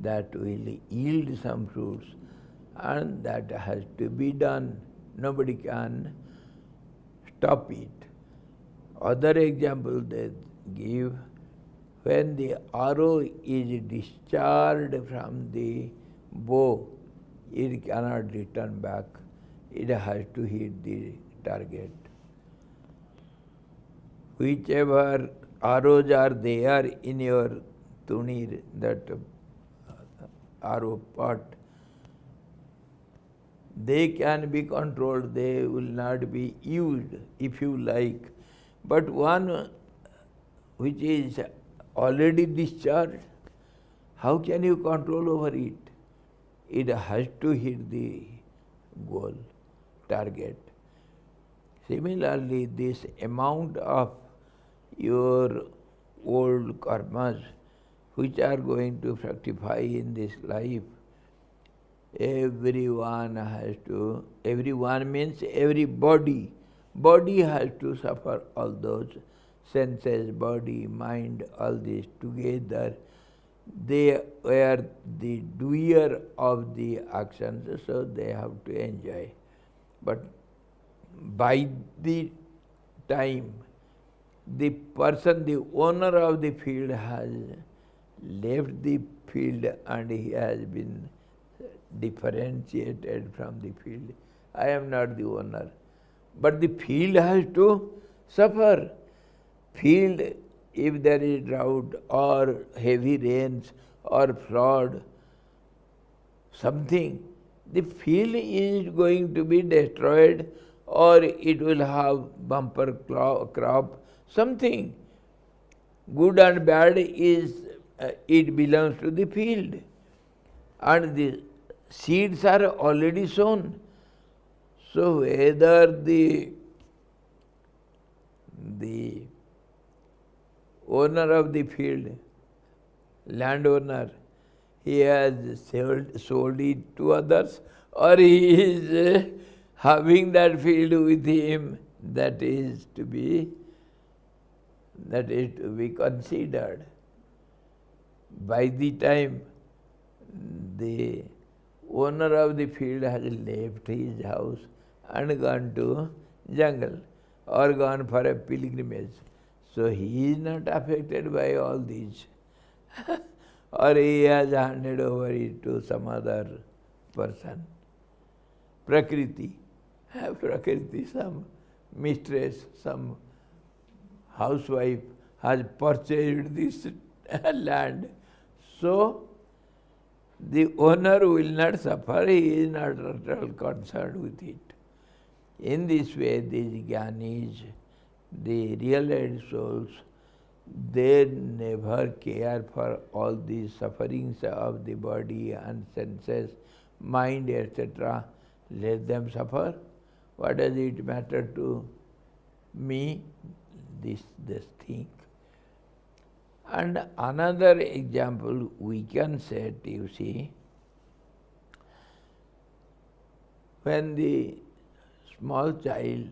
that will yield some fruits, and that has to be done. Nobody can stop it. Other example they give, when the arrow is discharged from the bow, it cannot return back. It has to hit the target. Whichever arrows are there in your tunir, that arrow pot, they can be controlled, they will not be used if you like. But one which is already discharged, how can you control over it? It has to hit the goal, target. Similarly, this amount of your old karmas which are going to fructify in this life, everyone means everybody. Body has to suffer all those senses, body, mind, all this together. They were the doer of the actions, so they have to enjoy. But by the time the person, the owner of the field has left the field and he has been differentiated from the field, I am not the owner. But the field has to suffer. Field, if there is drought or heavy rains or flood, something, the field is going to be destroyed, or it will have bumper crop, something. Good and bad is, it belongs to the field. And the seeds are already sown. So whether the owner of the field, landowner, he has sold it to others, or he is having that field with him, that is to be considered. By the time the owner of the field has left his house and gone to jungle, or gone for a pilgrimage. So he is not affected by all these. Or he has handed over it to some other person. Prakriti. Prakriti, some mistress, some housewife has purchased this land. So the owner will not suffer, he is not at all concerned with it. In this way, these jnanis, the realized souls, they never care for all these sufferings of the body and senses, mind, etc. Let them suffer. What does it matter to me, this thing? And another example we can set, you see, when the small child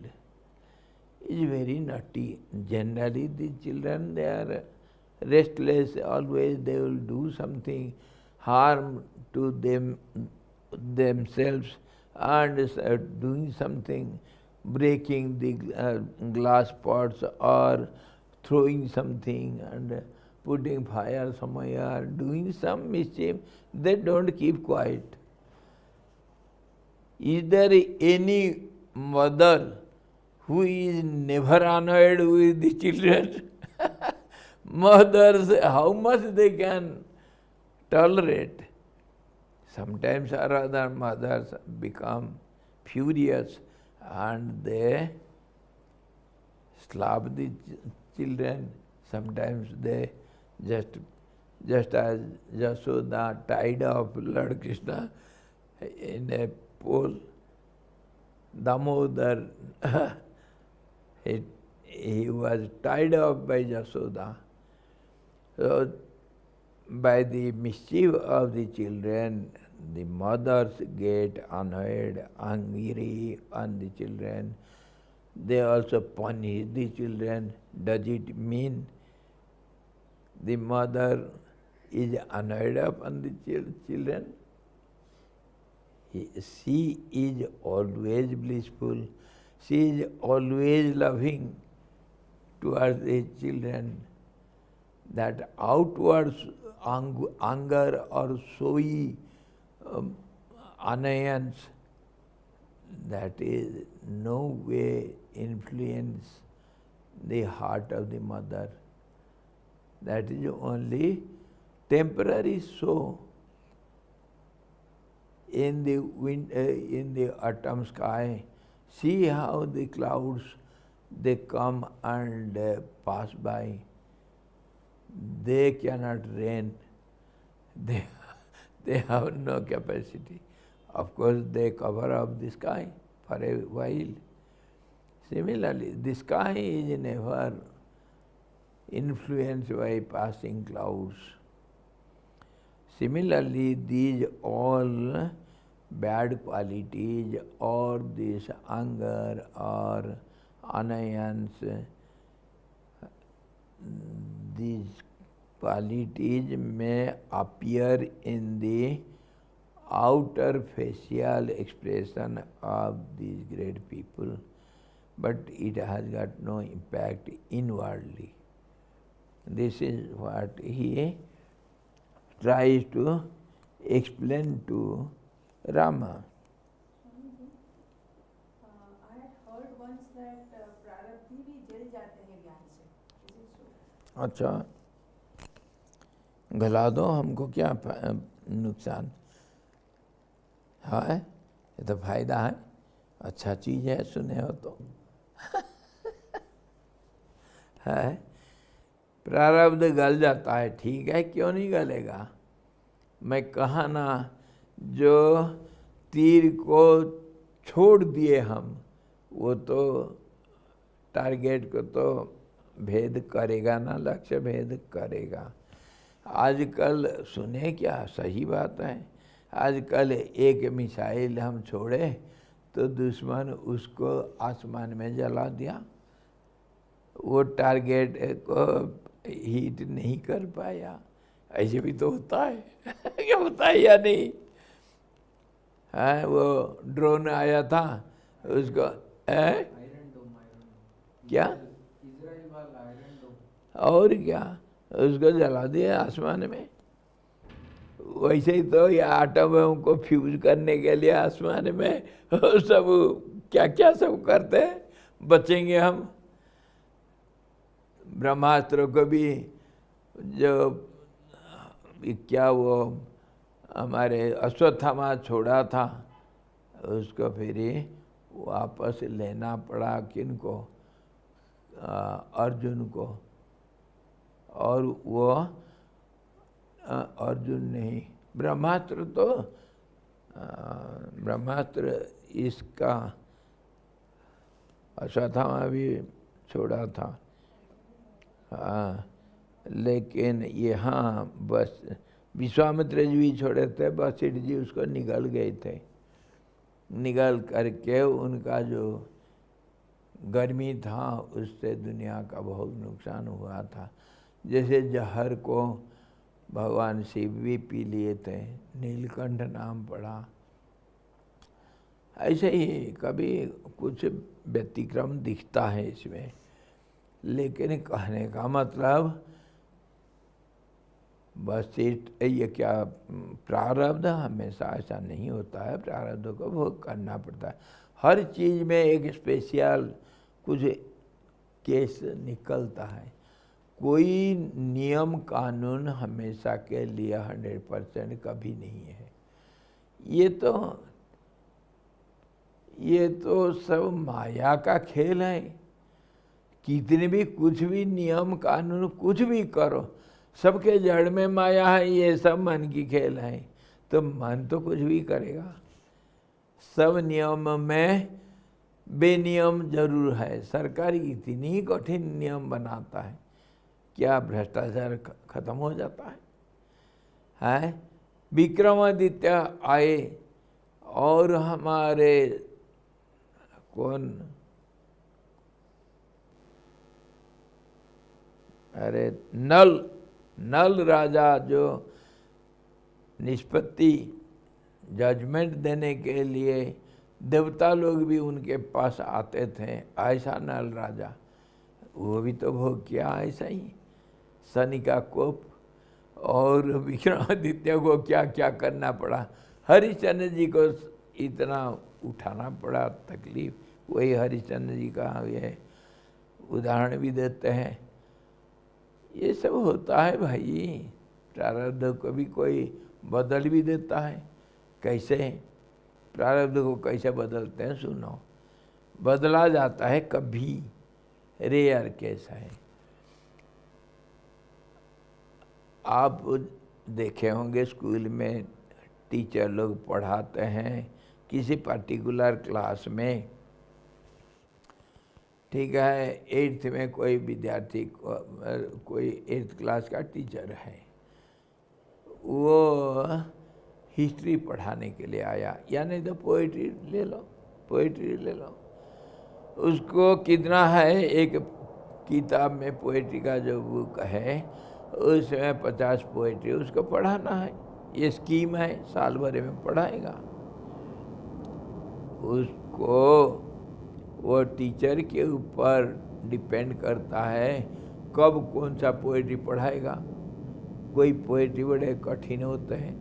is very naughty, generally the children, they are restless, always they will do something harm to themselves and doing something, breaking the glass pots or throwing something and putting fire somewhere, doing some mischief, they don't keep quiet. Is there any mother who is never annoyed with the children? Mothers, how much they can tolerate? Sometimes or other mothers become furious and they slap the children. Sometimes they just as Yashoda tied up Lord Krishna in a pole, Damodar, he was tied up by Yashoda. So, by the mischief of the children, the mothers get annoyed, angry on the children. They also punish the children. Does it mean the mother is annoyed upon the children? She is always blissful. She is always loving towards the children. That outward anger or showy annoyance, that is no way influence the heart of the mother. That is only temporary show. In the autumn sky, see how the clouds, they come and pass by. They cannot rain. They have no capacity. Of course, they cover up the sky for a while. Similarly, the sky is never influenced by passing clouds. Similarly, these all bad qualities or this anger or annoyance, these qualities may appear in the outer facial expression of these great people, but it has got no impact inwardly. This is what he tries to explain to Rama. I had heard once that प्रारब्धि भी जल जाते हैं ज्ञान से. Is it so? अच्छा, गला दो, हमको क्या नुकसान है? ये तो फायदा है, अच्छा चीज़ है, सुने हो तो है। प्रारब्ध गल जाता है, ठीक है, क्यों नहीं गलेगा? मैं कहा ना, जो तीर को छोड़ दिए हम, वो तो टारगेट को तो भेद करेगा ना, लक्ष्य भेद करेगा। आजकल सुने क्या, सही बात है, आजकल एक मिसाइल हम छोड़े तो दुश्मन उसको आसमान में जला दिया, वो टारगेट को हिट नहीं कर पाया। ऐसे भी तो होता है क्या होता है या नहीं? हाँ, वो ड्रोन आया था, उसको क्या? इजराइल वाला आयरन डोम। और क्या, उसको जला दिया आसमान में। वैसे ही तो ये आटम को फ्यूज करने के लिए आसमान में सब क्या क्या सब करते हैं, बचेंगे हम। ब्रह्मास्त्र को भी जो क्या वो हमारे अश्वत्थामा छोड़ा था, उसको फिर वापस लेना पड़ा किनको? अर्जुन को। और वो अर्जुन नहीं, ब्रह्मास्त्र तो ब्रह्मास्त्र इसका अश्वत्थामा भी छोड़ा था। हाँ, लेकिन यहाँ बस विश्वामित्र जी भी छोड़े थे, वशिष्ठ जी उसको निगल गए थे। निगल करके उनका जो गर्मी था उससे दुनिया का बहुत नुकसान हुआ था। जैसे जहर को भगवान शिव भी पी लिए थे, नीलकंठ नाम पड़ा। ऐसे ही कभी कुछ व्यतिक्रम दिखता है इसमें, लेकिन कहने का मतलब बस ये क्या प्रारब्ध हमेशा ऐसा नहीं होता है, प्रारब्ध को भोग करना पड़ता है। हर चीज़ में एक स्पेशल कुछ केस निकलता है। कोई नियम कानून हमेशा के लिए 100% कभी नहीं है। ये तो सब माया का खेल है। कितने भी कुछ भी नियम कानून कुछ भी करो, सबके जड़ में माया है। ये सब मन की खेल है, तो मन तो कुछ भी करेगा। सब नियम में बेनियम जरूर है। सरकार इतनी कठिन नियम बनाता है, क्या भ्रष्टाचार खत्म हो जाता है? विक्रमादित्य आए और हमारे कौन, अरे नल राजा जो निष्पत्ति जजमेंट देने के लिए देवता लोग भी उनके पास आते थे, ऐसा नल राजा, वो भी तो भोग किया ऐसा ही। शनि का कोप और विक्रमादित्य को क्या क्या करना पड़ा। हरिश्चंद्र जी को इतना उठाना पड़ा तकलीफ। वही हरिश्चंद्र जी का ये उदाहरण भी देते हैं। ये सब होता है भाई। प्रारब्ध को भी कोई बदल भी देता है। कैसे प्रारब्ध को कैसे बदलते हैं सुनो। बदला जाता है कभी, रेयर केस है। आप देखे होंगे स्कूल में टीचर लोग पढ़ाते हैं किसी पर्टिकुलर क्लास में, ठीक है। 8th में कोई विद्यार्थी कोई 8th क्लास का टीचर है, वो हिस्ट्री पढ़ाने के लिए आया, या नहीं तो पोइट्री ले लो। उसको कितना है, एक किताब में पोइट्री का जो बुक है उसमें 50 पोइट्री उसको पढ़ाना है। ये स्कीम है, साल भर में पढ़ाएगा। उसको वो टीचर के ऊपर डिपेंड करता है कब कौन सा पोइट्री पढ़ाएगा। कोई पोइट्री बड़े कठिन होते हैं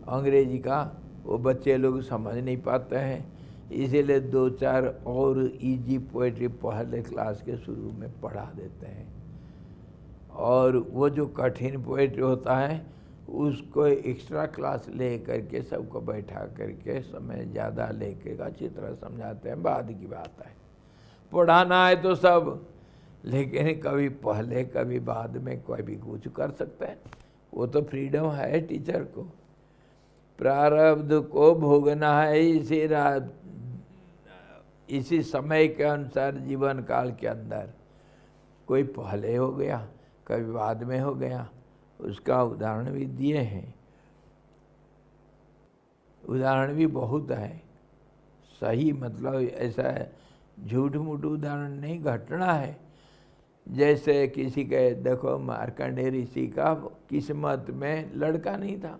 अंग्रेजी का, वो बच्चे लोग समझ नहीं पाते हैं, इसीलिए 2-4 और इजी पोइट्री पहले क्लास के शुरू में पढ़ा देते हैं। और वो जो कठिन पोइट्री होता है उसको एक्स्ट्रा क्लास ले करके सबको बैठा करके समय ज़्यादा लेके का चित्र समझाते हैं। बाद की बात है, पढ़ाना है तो सब, लेकिन कभी पहले कभी बाद में कोई भी कुछ कर सकता है। वो तो फ्रीडम है टीचर को। प्रारब्ध को भोगना है इसी समय के अनुसार जीवन काल के अंदर। कोई पहले हो गया, कभी बाद में हो गया, उसका उदाहरण भी दिए हैं। उदाहरण भी बहुत है, सही मतलब ऐसा है, झूठ मूठ उदाहरण नहीं, घटना है। जैसे किसी के देखो, मार्कंडेय ऋषि का किस्मत में लड़का नहीं था,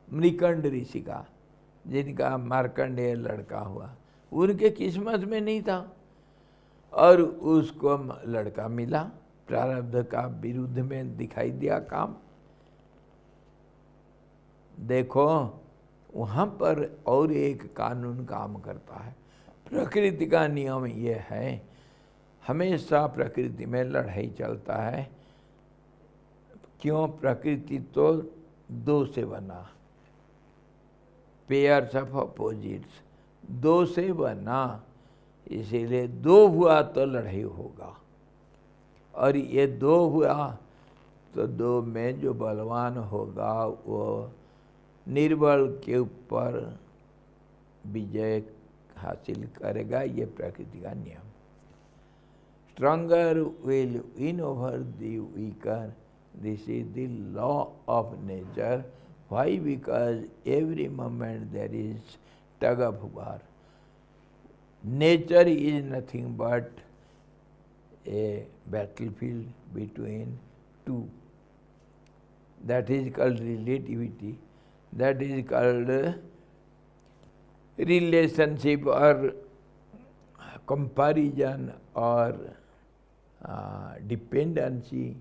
मृकंड ऋषि का, जिनका मार्कंडेय लड़का हुआ, उनके किस्मत में नहीं था। और उसको लड़का मिला, प्रारब्ध का विरुद्ध में दिखाई दिया काम। देखो वहाँ पर और एक कानून काम करता है। प्रकृति का नियम ये है, हमेशा प्रकृति में लड़ाई चलता है। क्यों? प्रकृति तो दो से बना, पेयर्स ऑफ अपोजिट्स, दो से बना, इसीलिए दो हुआ तो लड़ाई होगा। और ये दो हुआ तो दो में जो बलवान होगा वो निर्बल के ऊपर विजय हासिल करेगा। ये प्रकृति का नियम। Stronger will win over the weaker. This is the law of nature. Why? Because every moment there is tug of war. Nature is nothing but a battlefield between two. That is called relativity. That is called relationship or comparison or dependency,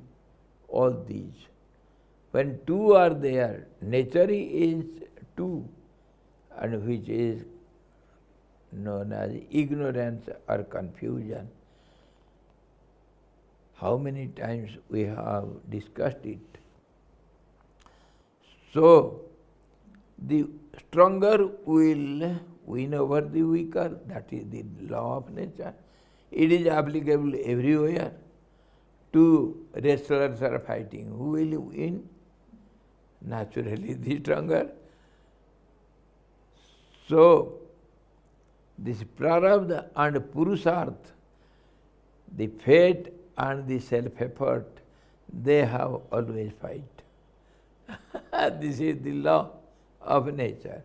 all these. When two are there, nature is two, and which is known as ignorance or confusion. How many times we have discussed it. So, the stronger will win over the weaker. That is the law of nature. It is applicable everywhere. Two wrestlers are fighting. Who will win? Naturally, the stronger. So, this prarabdha and purusarth, the fate and the self-effort, they have always fight. This is the law of nature.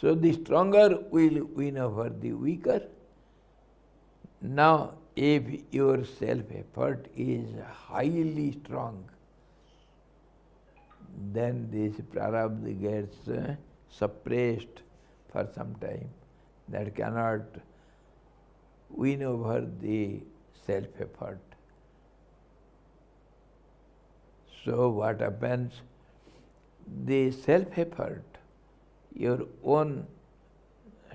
So the stronger will win over the weaker. Now, if your self-effort is highly strong, then this prarabdha gets suppressed for some time. That cannot win over the self-effort. So what happens? The self-effort, your own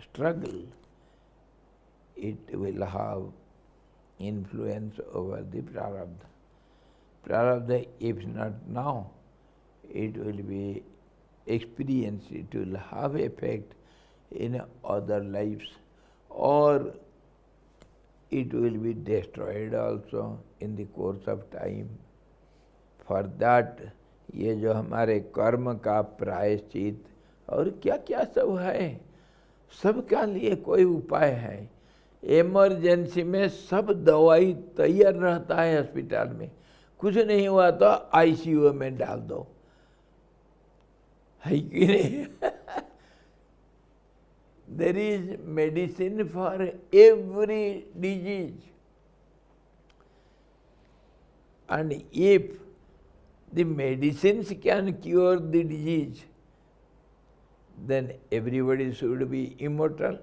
struggle, it will have influence over the prarabdha. Prarabdha, if not now, it will be experienced, it will have effect in other lives, or it will be destroyed also in the course of time. For that, ये जो हमारे कर्म का प्रायश्चित और क्या क्या सब है, सबका लिए कोई उपाय है। इमरजेंसी में सब दवाई तैयार रहता है हॉस्पिटल में, कुछ नहीं हुआ तो आईसीयू में डाल दो, है कि नहीं? There is medicine for every disease. And if the medicines can cure the disease, then everybody should be immortal.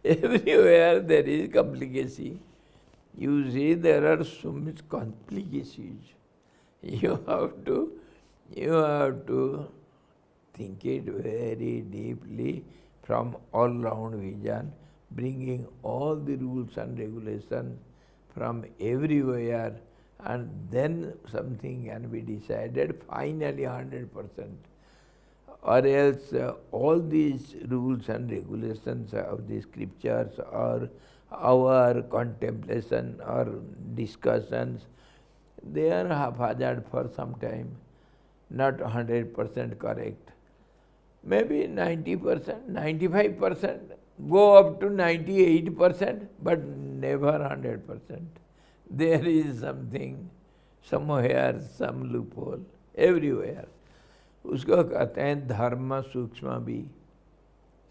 Everywhere there is complication. You see, there are so much complications. You have to think it very deeply from all-round vision, bringing all the rules and regulations from everywhere, and then something can be decided finally 100%. Or else all these rules and regulations of the scriptures or our contemplation or discussions, they are haphazard for some time, not 100% correct. Maybe 90%, 95%, go up to 98%, but never 100%. There is something, somewhere, some loophole, everywhere. उसको कहते हैं धर्म सूक्ष्म भी.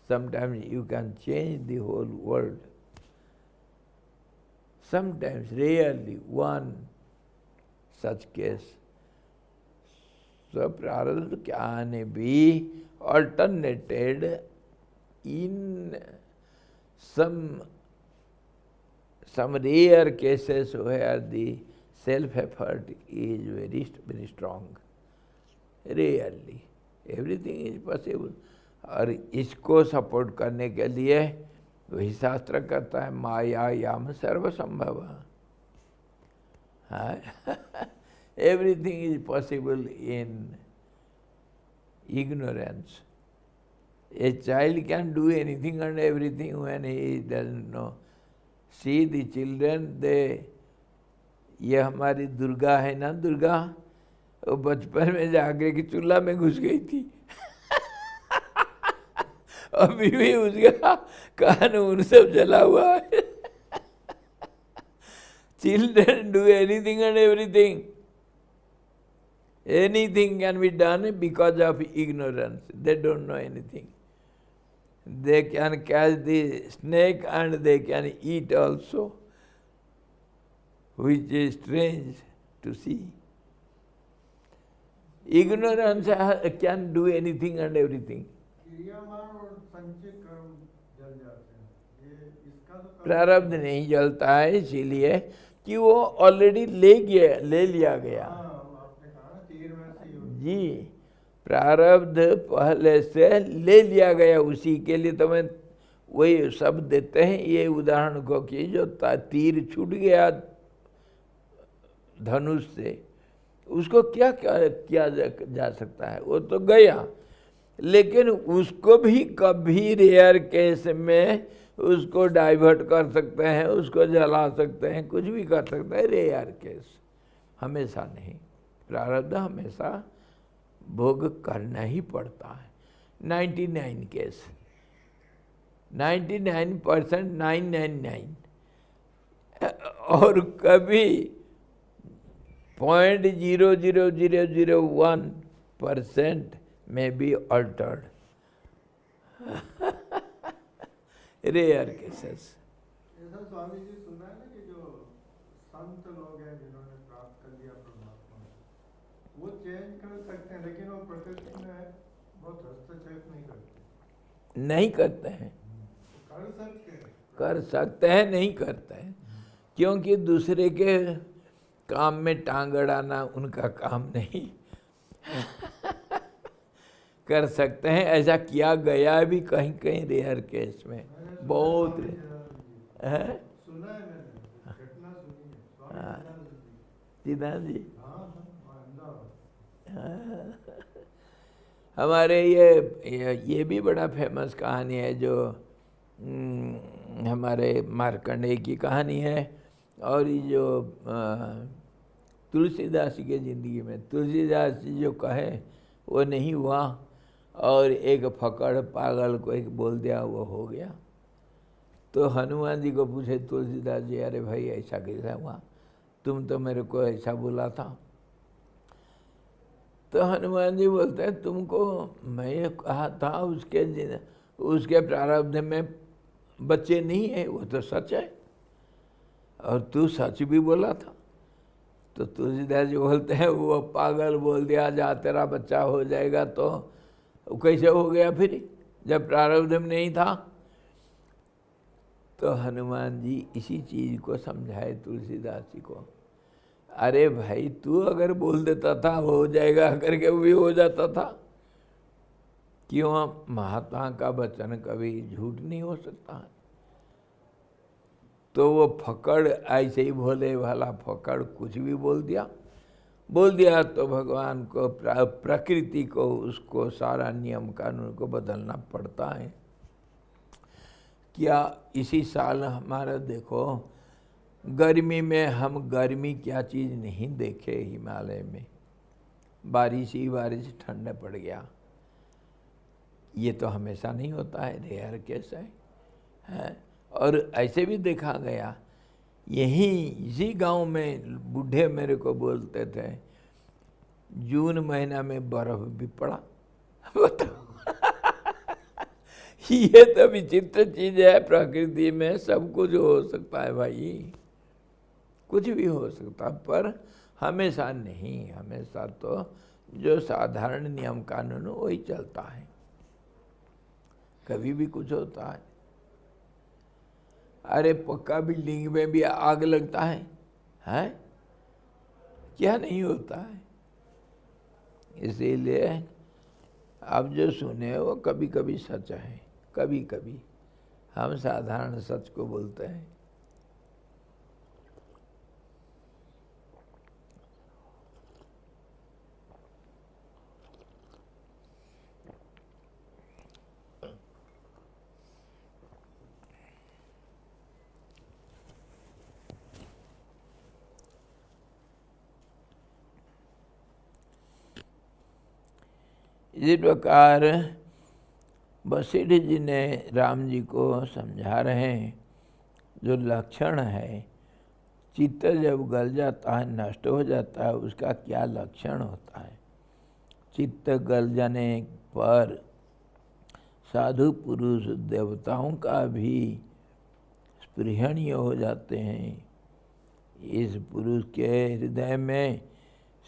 Sometimes you can change the whole world. Sometimes, rarely, one such case. So prarabdha can be alternated in some rare cases where the self-effort is very strong. Rarely. Everything is possible. और इसको support करने के लिए वही शास्त्र कहता है मायायाम सर्वसंभव. Everything is possible in ignorance. A child can do anything and everything when he doesn't know. See the children, ये हमारी दुर्गा है ना, दुर्गा, वो बचपन में जाके कि चूल्हा में घुस गई थी. अभी भी उसका कानून सब जला हुआ है. Children do anything and everything. Anything can be done because of ignorance. They don't know anything. They can catch the snake and they can eat also, which is strange to see. Ignorance can do anything and everything. प्रारब्ध नहीं जलता है इसीलिए कि वो already ले लिया गया. जी, प्रारब्ध पहले से ले लिया गया. उसी के लिए तो मैं वही शब्द देते हैं ये उदाहरण को कि जो तीर छूट गया धनुष से, उसको क्या किया जा सकता है, वो तो गया. लेकिन उसको भी कभी रेयर केस में उसको डाइवर्ट कर सकते हैं, उसको जला सकते हैं, कुछ भी कर सकते हैं. रेयर केस, हमेशा नहीं. प्रारब्ध हमेशा भोग करना ही पड़ता है. 99 केस, 99% 999, और कभी 0.00001% may be altered. Rare cases. ऐसा स्वामी जी सुना है ना कि जो संत लोग हैं जिन्होंने प्राप्त कर लिया परमात्मा, वो चेंज कर सकते हैं, लेकिन वो प्रकृति में बहुत हस्तक्षेप नहीं करते. नहीं करते हैं. कर सकते हैं, नहीं करते हैं, क्योंकि दूसरे के काम में टांग अड़ाना उनका काम नहीं. कर सकते हैं, ऐसा किया गया भी कहीं कहीं रेयर केस में, बहुत है. सुना है मैंने, घटना सुनी है. सिद्धांत जी, हाँ, हमारे ये भी बड़ा फेमस कहानी है जो हमारे मार्कंडेय की कहानी है. और ये जो तुलसीदास की ज़िंदगी में तुलसीदास जी जो कहे वो नहीं हुआ, और एक फकड़ पागल को एक बोल दिया, वो हो गया. तो हनुमान जी को पूछे तुलसीदास जी, अरे भाई ऐसा कैसा हुआ, तुम तो मेरे को ऐसा बोला था. तो हनुमान जी बोलते हैं, तुमको मैं कहा था उसके प्रारब्ध में बच्चे नहीं है, वो तो सच है, और तू सच भी बोला था. तो तुलसीदास जी बोलते हैं, वो पागल बोल दिया, जा तेरा बच्चा हो जाएगा, तो वो कैसे हो गया फिर जब प्रारब्ध में नहीं था. तो हनुमान जी इसी चीज़ को समझाए तुलसीदास जी को, अरे भाई तू अगर बोल देता था हो जाएगा करके वो भी हो जाता था. क्यों, महात्मा का वचन कभी झूठ नहीं हो सकता. तो वो फकड़ ऐसे ही भोले वाला फकड़ कुछ भी बोल दिया तो भगवान को, प्रकृति को, उसको सारा नियम कानून को बदलना पड़ता है. क्या इसी साल हमारा देखो, गर्मी में हम गर्मी क्या चीज़ नहीं देखे. हिमालय में बारिश ही बारिश, ठंड पड़ गया. ये तो हमेशा नहीं होता है, रेयर केस है. और ऐसे भी देखा गया, इसी गांव में बूढ़े मेरे को बोलते थे, जून महीना में बर्फ भी पड़ा. बताओ. ये तो विचित्र चीज है. प्रकृति में सब कुछ हो सकता है भाई, कुछ भी हो सकता, पर हमेशा नहीं. हमेशा तो जो साधारण नियम कानून वही चलता है, कभी भी कुछ होता है. अरे पक्का बिल्डिंग में भी आग लगता है, हैं? क्या नहीं होता है। इसीलिए आप जो सुने वो कभी कभी सच है, कभी कभी हम साधारण सच को बोलते हैं। इसी प्रकार वशिष्ठ जी ने राम जी को समझा रहे हैं, जो लक्षण है, चित्त जब गल जाता है, नष्ट हो जाता है, उसका क्या लक्षण होता है। चित्त गल जाने पर साधु पुरुष देवताओं का भी स्पृहणीय हो जाते हैं। इस पुरुष के हृदय में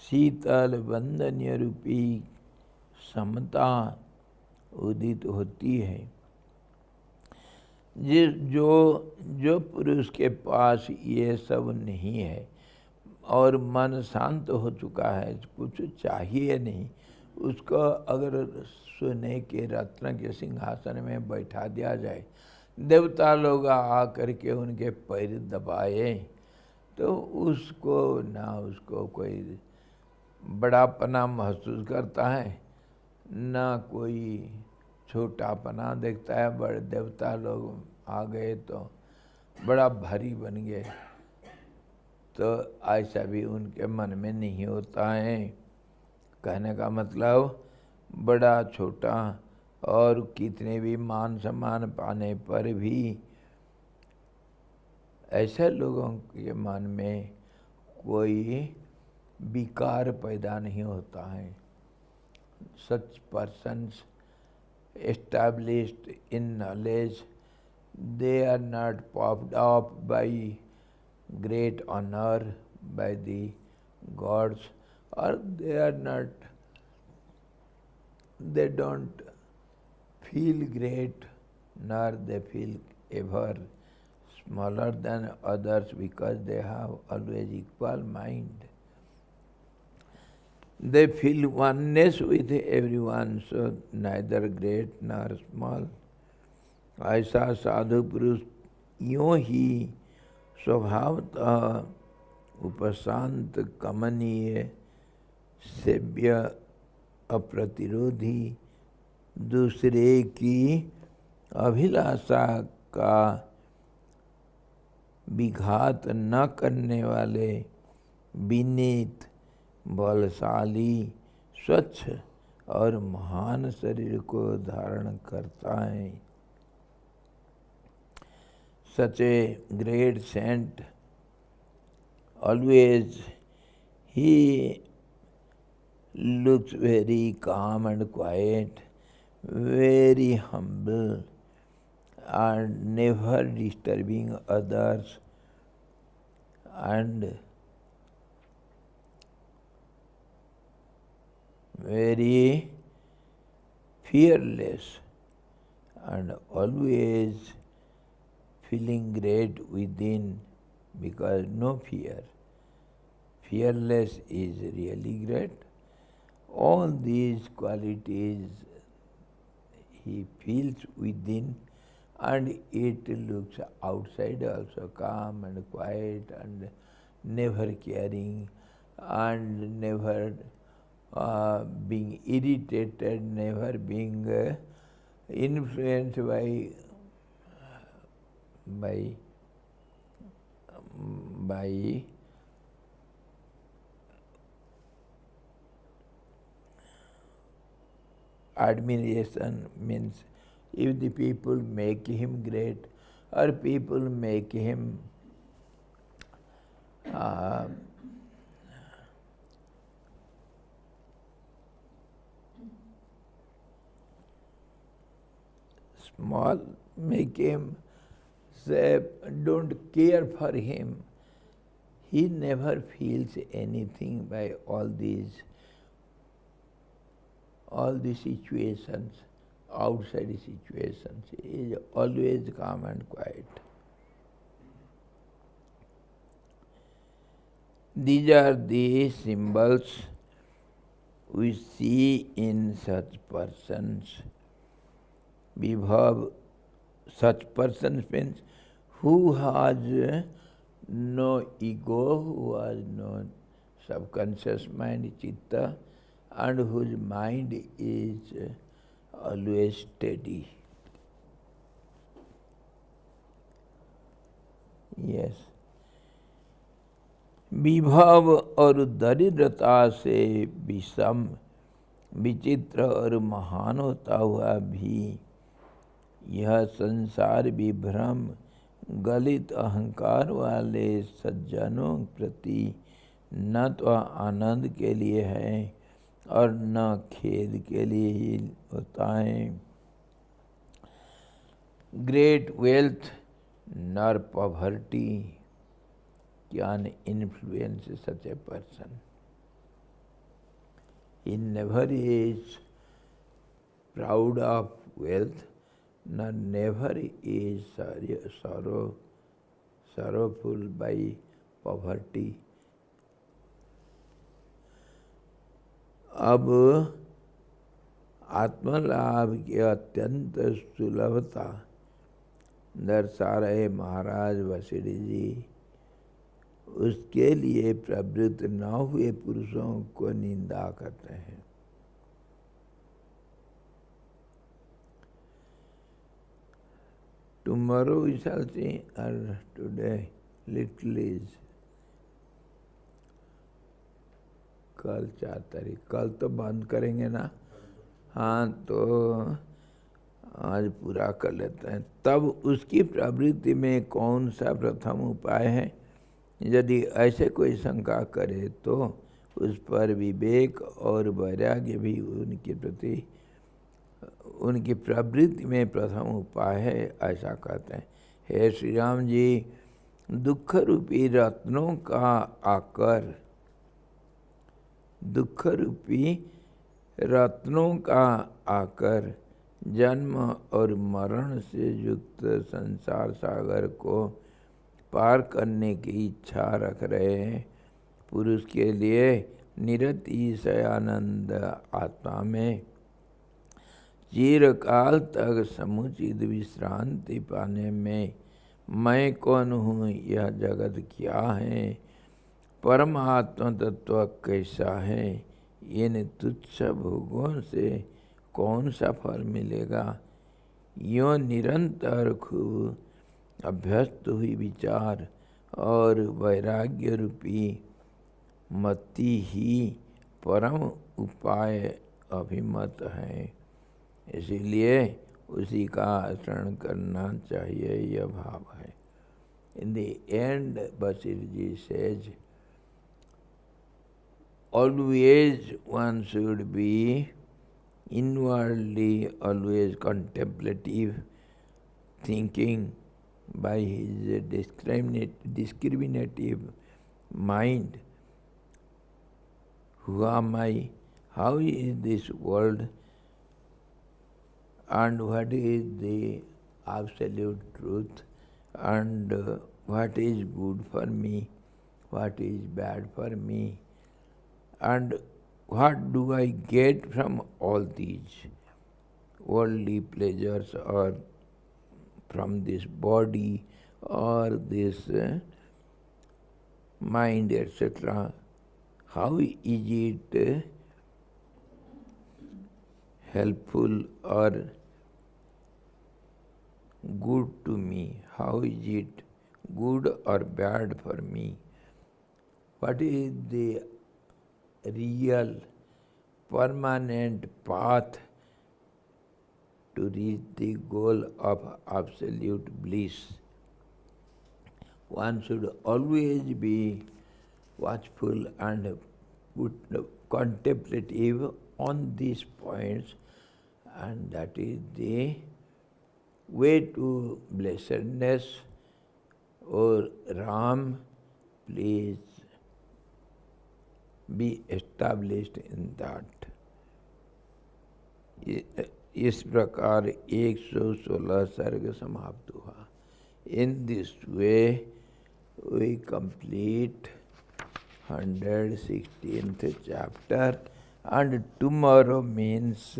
शीतल बंधनीय रूपी समता उदित होती है। जो पुरुष के पास ये सब नहीं है और मन शांत हो चुका है, कुछ चाहिए नहीं, उसको अगर सोने के रत्न के सिंहासन में बैठा दिया जाए, देवता लोग आ करके उनके पैर दबाए, तो उसको कोई बड़ापना महसूस करता है, ना कोई छोटापना देखता है। बड़े देवता लोग आ गए तो बड़ा भारी बन गए, तो ऐसा भी उनके मन में नहीं होता है। कहने का मतलब बड़ा छोटा और कितने भी मान सम्मान पाने पर भी ऐसे लोगों के मन में कोई विकार पैदा नहीं होता है। Such persons established in knowledge, they are not puffed up by great honor by the gods, or they don't feel great, nor they feel ever smaller than others, because they have always equal mind. They feel oneness with everyone, so neither great nor small. ऐसा साधु पुरुष यूँ ही स्वभावतः उपशांत, कमनीय, सेव्य, अप्रतिरोधी, दूसरे की अभिलाषा का विघात न करने वाले, विनीत, बलशाली, स्वच्छ और महान शरीर को धारण करता है। Such a great saint, always he looks very calm and quiet, very humble, and never disturbing others, and very fearless, and always feeling great within, because no fear. Fearless is really great. All these qualities he feels within, and it looks outside also calm and quiet and never caring and never being irritated, never being influenced by admiration. Means if the people make him great or people make him small, make him say don't care for him, he never feels anything by all these situations, outside situations. He is always calm and quiet. These are the symbols we see in such persons. Vibhav, such persons means who has no ego, who has no subconscious mind, chitta, and whose mind is always steady. Yes. विभव और दरिद्रता से विषम, विचित्र और महान होता हुआ भी यह संसार विभ्रम गलित अहंकार वाले सज्जनों प्रति न तो आनंद के लिए है और न खेद के लिए ही होता है. ग्रेट वेल्थ नर poverty can influence such a person. He never is proud of wealth, nor never is sorrowful by poverty. अब आत्मलाभ की अत्यंत सुलभता दर्शा रहे महाराज वशिष्ठ जी उसके लिए प्रवृत्त न हुए पुरुषों को निंदा करते हैं. Tomorrow we shall see, or today little is. कल 4 तारीख, कल तो बंद करेंगे ना. हाँ, तो आज पूरा कर लेते हैं. तब उसकी प्रवृत्ति में कौन सा प्रथम उपाय है? यदि ऐसे कोई शंका करे तो उस पर विवेक और वैराग्य भी उनके प्रति उनकी प्रवृत्ति में प्रथम उपाय है, ऐसा कहते हैं. हे श्री राम जी, दुख रूपी रत्नों का आकर, दुख रूपी रत्नों का आकर जन्म और मरण से युक्त संसार सागर को पार करने की इच्छा रख रहे पुरुष के लिए निरतिशयानंद आत्मा में चिरकाल तक समुचित विश्रांति पाने में मैं कौन हूँ, यह जगत क्या है, परमात्मा तत्व कैसा है, इन तुच्छ भोगों से कौन सा फल मिलेगा, यों निरंतर खूब अभ्यस्त हुई विचार और वैराग्य रूपी मति ही परम उपाय अभिमत है. इसीलिए उसी का आचरण करना चाहिए, यह भाव है. In the end Vashishtha ji says, always one should be inwardly always contemplative, thinking by his discriminative mind. Who am I? How is this world? And what is the absolute truth? And what is good for me? What is bad for me? And what do I get from all these worldly pleasures, or from this body or this mind, etc.? How is it helpful or good to me? How is it good or bad for me? What is the real permanent path to reach the goal of absolute bliss? One should always be watchful and contemplative on these points, and that is the way to blessedness. O Ram, please be established in that. इस प्रकार 116 सर्ग समाप्त हुआ. In this way we complete 116th chapter, and tomorrow means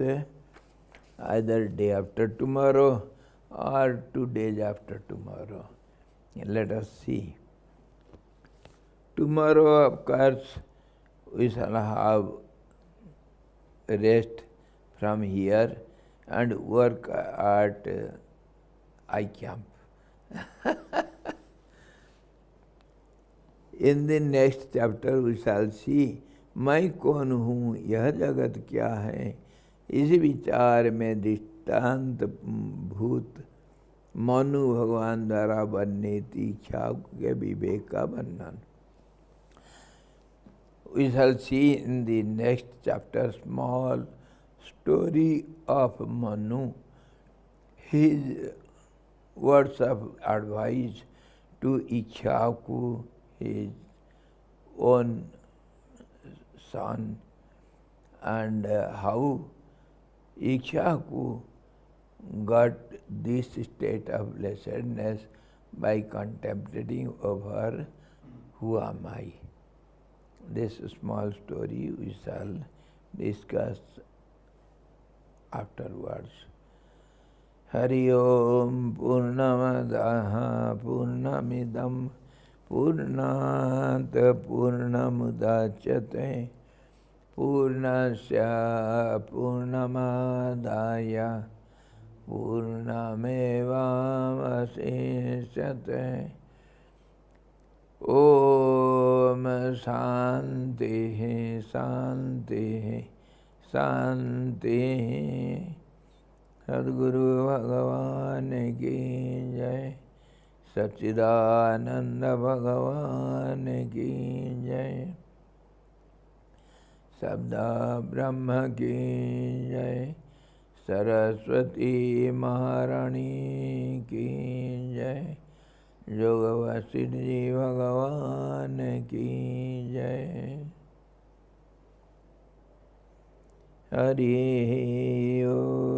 either day after tomorrow or 2 days after tomorrow. Let us see. Tomorrow, of course, we shall have rest from here and work at I camp. In the next chapter we shall see मैं कौन हूँ, यह जगत क्या है, इस विचार में दृष्टांत भूत मनु भगवान द्वारा वर्णित इच्छा के विवेक का वर्णन. We shall see in the next chapter small story of Manu, his words of advice to Ikshaku, his own son, and how Ikshaku got this state of blessedness by contemplating over who am I. This small story we shall discuss afterwards. Hari Om Purnamadaha Purnamidam Purnat Purnamudachyate Purnasya Purnamadaya Purnamevavasishyate. Om Shanti Shanti Shanti. Sadguru Bhagavan ki jai, Satchidananda Bhagavan ki jai, Sabda Brahma ki jai, Saraswati Maharani ki jai, Yoga Vasistha Bhagavan ki jai. Hari Om.